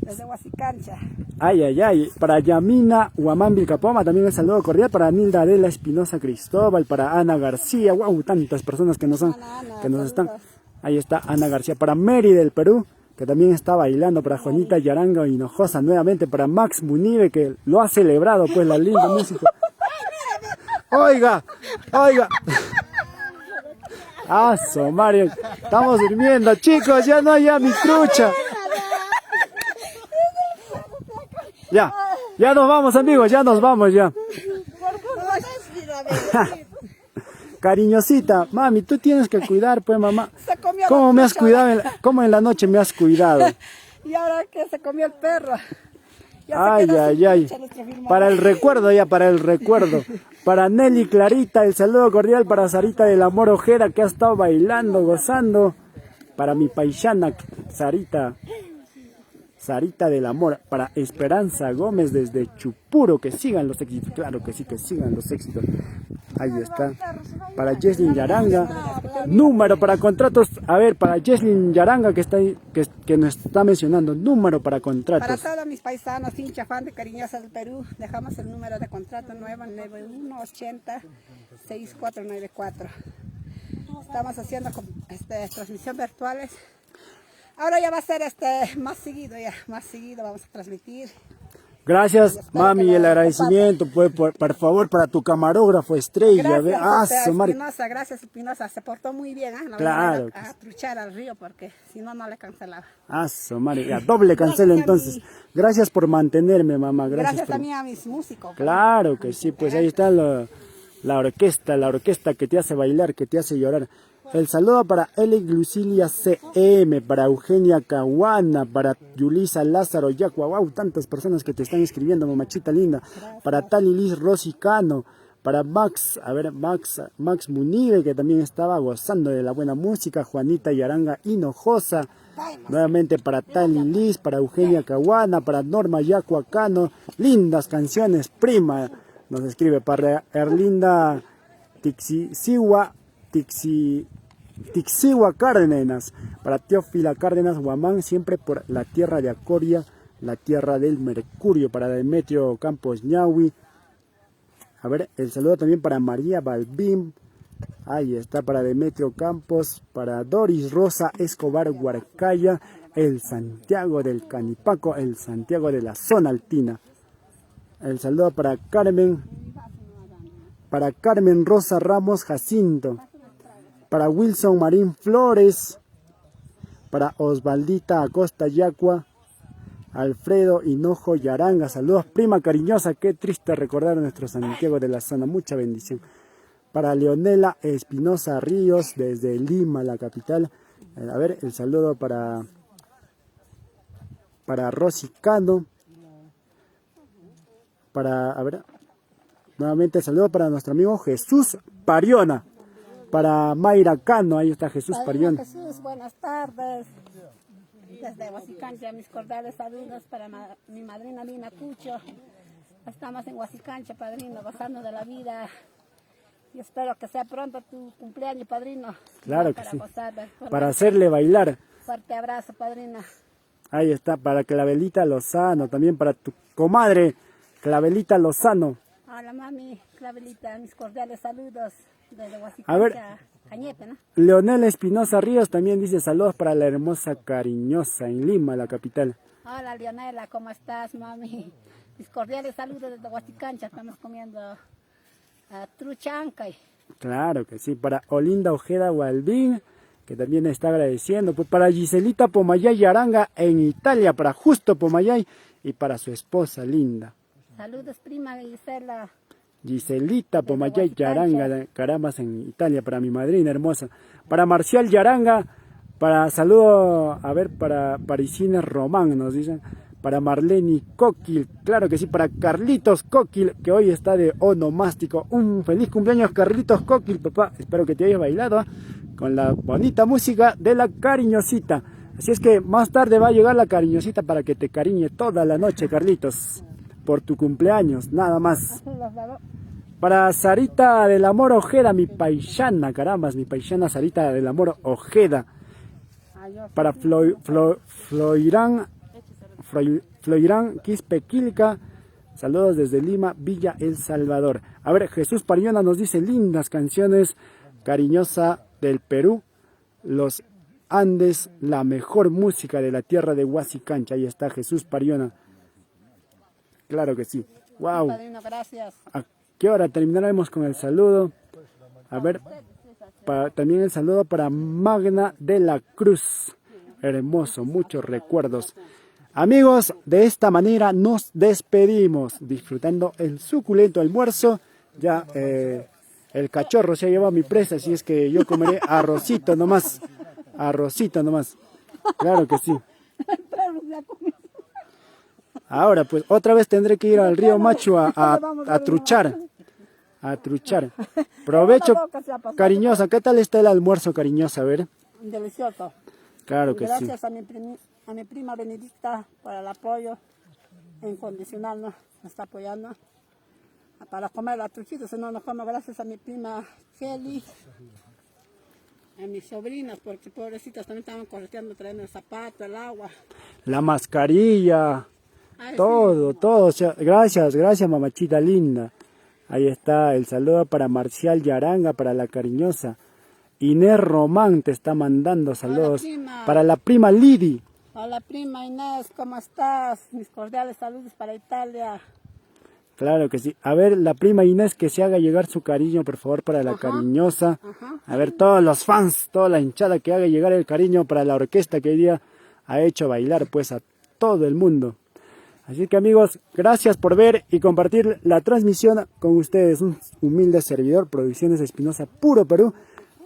desde Huasicancha. Ay, para Yamina Huamán Vilcapoma, también el saludo cordial para Nilda Adela Espinosa Cristóbal, para Ana García, wow, tantas personas que nos están. Ahí está Ana García, para Mary del Perú, que también está bailando, para Juanita Yaranga Hinojosa, nuevamente para Max Munive, que lo ha celebrado, pues la linda música. Oiga. Mario, estamos durmiendo, chicos, ya mi trucha. Ya nos vamos, amigos, ya nos vamos ya. Cariñosita, mami, tú tienes que cuidar, pues, mamá. ¿Cómo me has cuidado? ¿Cómo en la noche me has cuidado? Y ahora que se comió el perro. Ay. Para el recuerdo. Para Nelly Clarita, el saludo cordial para Sarita del Amor Ojeda, que ha estado bailando, gozando. Para mi paisana, Sarita del Amor, para Esperanza Gómez desde Chupuro, que sigan los éxitos, claro que sí, que sigan los éxitos. Ahí está. Para Jesslyn Yaranga, número para contratos, a ver, para Jesslyn Yaranga que está ahí, que nos está mencionando, número para contratos. Para todos mis paisanos, hincha fan de Cariñosa del Perú, dejamos el número de contrato 991806494. Estamos haciendo transmisión virtuales. Ahora ya va a ser más seguido vamos a transmitir. Gracias, mami, el agradecimiento, pues, por favor, para tu camarógrafo estrella. Gracias, Espinosa, se portó muy bien, claro. A truchar al río, porque si no le cancelaba. Ya, doble cancelo entonces. Gracias por mantenerme, mamá. Gracias también a mis músicos. Claro que sí, pues ahí está la orquesta que te hace bailar, que te hace llorar. El saludo para Eli Lucilia CM, para Eugenia Caguana, para Yulisa Lázaro Yacua, wow, tantas personas que te están escribiendo, mamachita linda. Gracias. Para Tali Liz Rosicano, para Max Munive, que también estaba gozando de la buena música, Juanita Yaranga Hinojosa, nuevamente para Tali Liz, para Eugenia Caguana, para Norma Yacua Cano, lindas canciones, prima, nos escribe para Erlinda Tixiwa Cárdenas, para Teófila Cárdenas Guamán, siempre por la tierra de Acoria, la tierra del Mercurio, para Demetrio Campos Ñahui. A ver, el saludo también para María Balbín, ahí está, para Demetrio Campos, para Doris Rosa Escobar Huarcaya, el Santiago del Canipaco, el Santiago de la zona altina. El saludo para Carmen Rosa Ramos Jacinto, para Wilson Marín Flores, para Osvaldita Acosta Yacua, Alfredo Hinojo Yaranga, saludos prima cariñosa, qué triste recordar a nuestro Santiago de la zona, mucha bendición. Para Leonela Espinosa Ríos desde Lima, la capital, a ver, el saludo para Rosy Cano, nuevamente el saludo para nuestro amigo Jesús Pariona. Para Mayra Cano, ahí está Jesús Pariona. Jesús, buenas tardes. Desde Huasicancha, mis cordiales saludos para mi madrina Lina Cucho. Estamos en Huasicancha, padrino, gozando de la vida. Y espero que sea pronto tu cumpleaños, padrino. Claro que para sí. Gozar, Para hacerle bailar. Fuerte abrazo, padrina. Ahí está, para Clavelita Lozano, también para tu comadre, Clavelita Lozano. Hola, mami, Clavelita, mis cordiales saludos desde Huasicancha, A ver. Cañete, ¿no? Leonel Espinosa Ríos también dice saludos para la hermosa Cariñosa en Lima, la capital. Hola, Leonela, ¿cómo estás, mami? Mis cordiales saludos desde Huasicancha, estamos comiendo trucha ancay. Claro que sí, para Olinda Ojeda Gualbín, que también está agradeciendo, pues para Giselita Pomayay Aranga en Italia, para Justo Pomayay y para su esposa linda. Saludos, prima Gisela. Giselita Pomayay Yaranga, Caramas en Italia, para mi madrina hermosa. Para Marcial Yaranga, para saludo, a ver, para Parisines Román, nos dicen. Para Marlene Coquil, claro que sí, para Carlitos Coquil, que hoy está de onomástico. Un feliz cumpleaños, Carlitos Coquil, papá. Espero que te hayas bailado con la bonita música de la Cariñosita. Así es que más tarde va a llegar la Cariñosita para que te cariñe toda la noche, Carlitos, por tu cumpleaños, nada más. Para Sarita del Amor Ojeda, mi paisana, carambas, mi paisana Sarita del Amor Ojeda. Para Floirán Quispequilca, saludos desde Lima, Villa El Salvador. A ver, Jesús Pariona nos dice lindas canciones, Cariñosa del Perú, Los Andes, la mejor música de la tierra de Huasicancha. Ahí está Jesús Pariona. Claro que sí. Wow. Padrino, gracias. ¿A qué hora terminaremos con el saludo? A ver, también el saludo para Magna de la Cruz. Hermoso, muchos recuerdos. Amigos, de esta manera nos despedimos, disfrutando el suculento almuerzo. Ya el cachorro se ha llevado mi presa, así es que yo comeré arrocito nomás. Arrocito nomás. Claro que sí. Ahora pues otra vez tendré que ir al río Machu a truchar. A truchar. Provecho, Cariñosa. ¿Qué tal está el almuerzo, Cariñosa? A ver. Delicioso. Claro que sí. Gracias a mi prima Benedicta por el apoyo incondicional, ¿no? Me está apoyando para comer la truchita, si no, no como. Gracias a mi prima Kelly, a mis sobrinas, porque pobrecitas también estaban correteando, trayendo el zapato, el agua. La mascarilla. Ay, todo, sí. todo. O sea, gracias, mamachita linda. Ahí está el saludo para Marcial Yaranga, para la Cariñosa. Inés Román te está mandando saludos. Para la prima Lidi. Hola prima Inés, ¿cómo estás? Mis cordiales saludos para Italia. Claro que sí. A ver, la prima Inés, que se haga llegar su cariño, por favor, para la Cariñosa. A ver, todos los fans, toda la hinchada, que haga llegar el cariño para la orquesta que hoy día ha hecho bailar pues a todo el mundo. Así que amigos, gracias por ver y compartir la transmisión con ustedes. Un humilde servidor, Producciones Espinosa, puro Perú,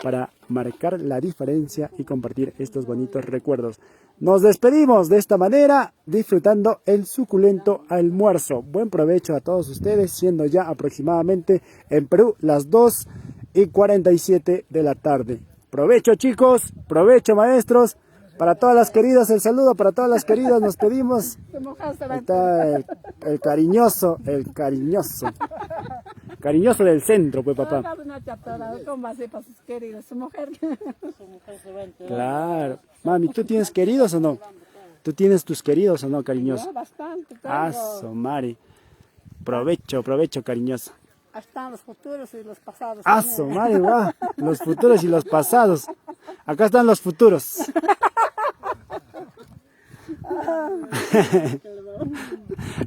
para marcar la diferencia y compartir estos bonitos recuerdos. Nos despedimos de esta manera, disfrutando el suculento almuerzo. Buen provecho a todos ustedes, siendo ya aproximadamente en Perú las 2:47 de la tarde. Provecho chicos, provecho maestros. Para todas las queridas, el saludo para todas las queridas, nos pedimos. Ahí está el cariñoso, cariñoso del centro, pues papá. ¿Cómo va a ser para sus queridos? Su mujer. Claro. Mami, ¿tú tienes queridos o no? ¿Tú tienes tus queridos o no, cariñoso? No, bastante. Aso, Mari. Provecho, provecho, cariñoso. Están los futuros y los pasados. Aso, Mari, guau. Los futuros y los pasados. Acá están los futuros.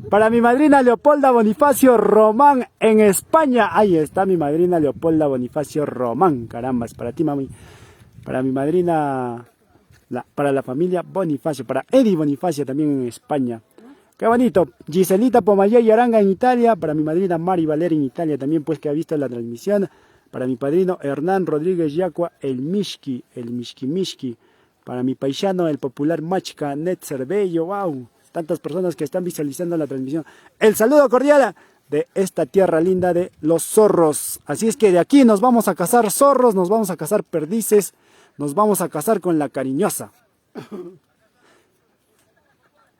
Para mi madrina Leopolda Bonifacio Román en España. Ahí está mi madrina Leopolda Bonifacio Román. Carambas, para ti, mami. Para mi madrina, para la familia Bonifacio. Para Eddie Bonifacio también en España. Qué bonito. Giselita Pomayay Aranga en Italia. Para mi madrina Mari Valeri en Italia también, pues que ha visto la transmisión. Para mi padrino Hernán Rodríguez Yacua, el Mishki. Para mi paisano, el popular Machka Netzer Bello. Wow. Tantas personas que están visualizando la transmisión. El saludo cordial de esta tierra linda de los zorros. Así es que de aquí nos vamos a cazar zorros, nos vamos a cazar perdices, nos vamos a cazar con la Cariñosa.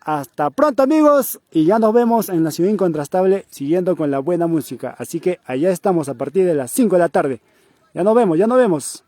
hasta pronto amigos y ya nos vemos en la Ciudad Incontrastable siguiendo con la buena música. Así que allá estamos a partir de las 5 de la tarde. Ya nos vemos, ya nos vemos.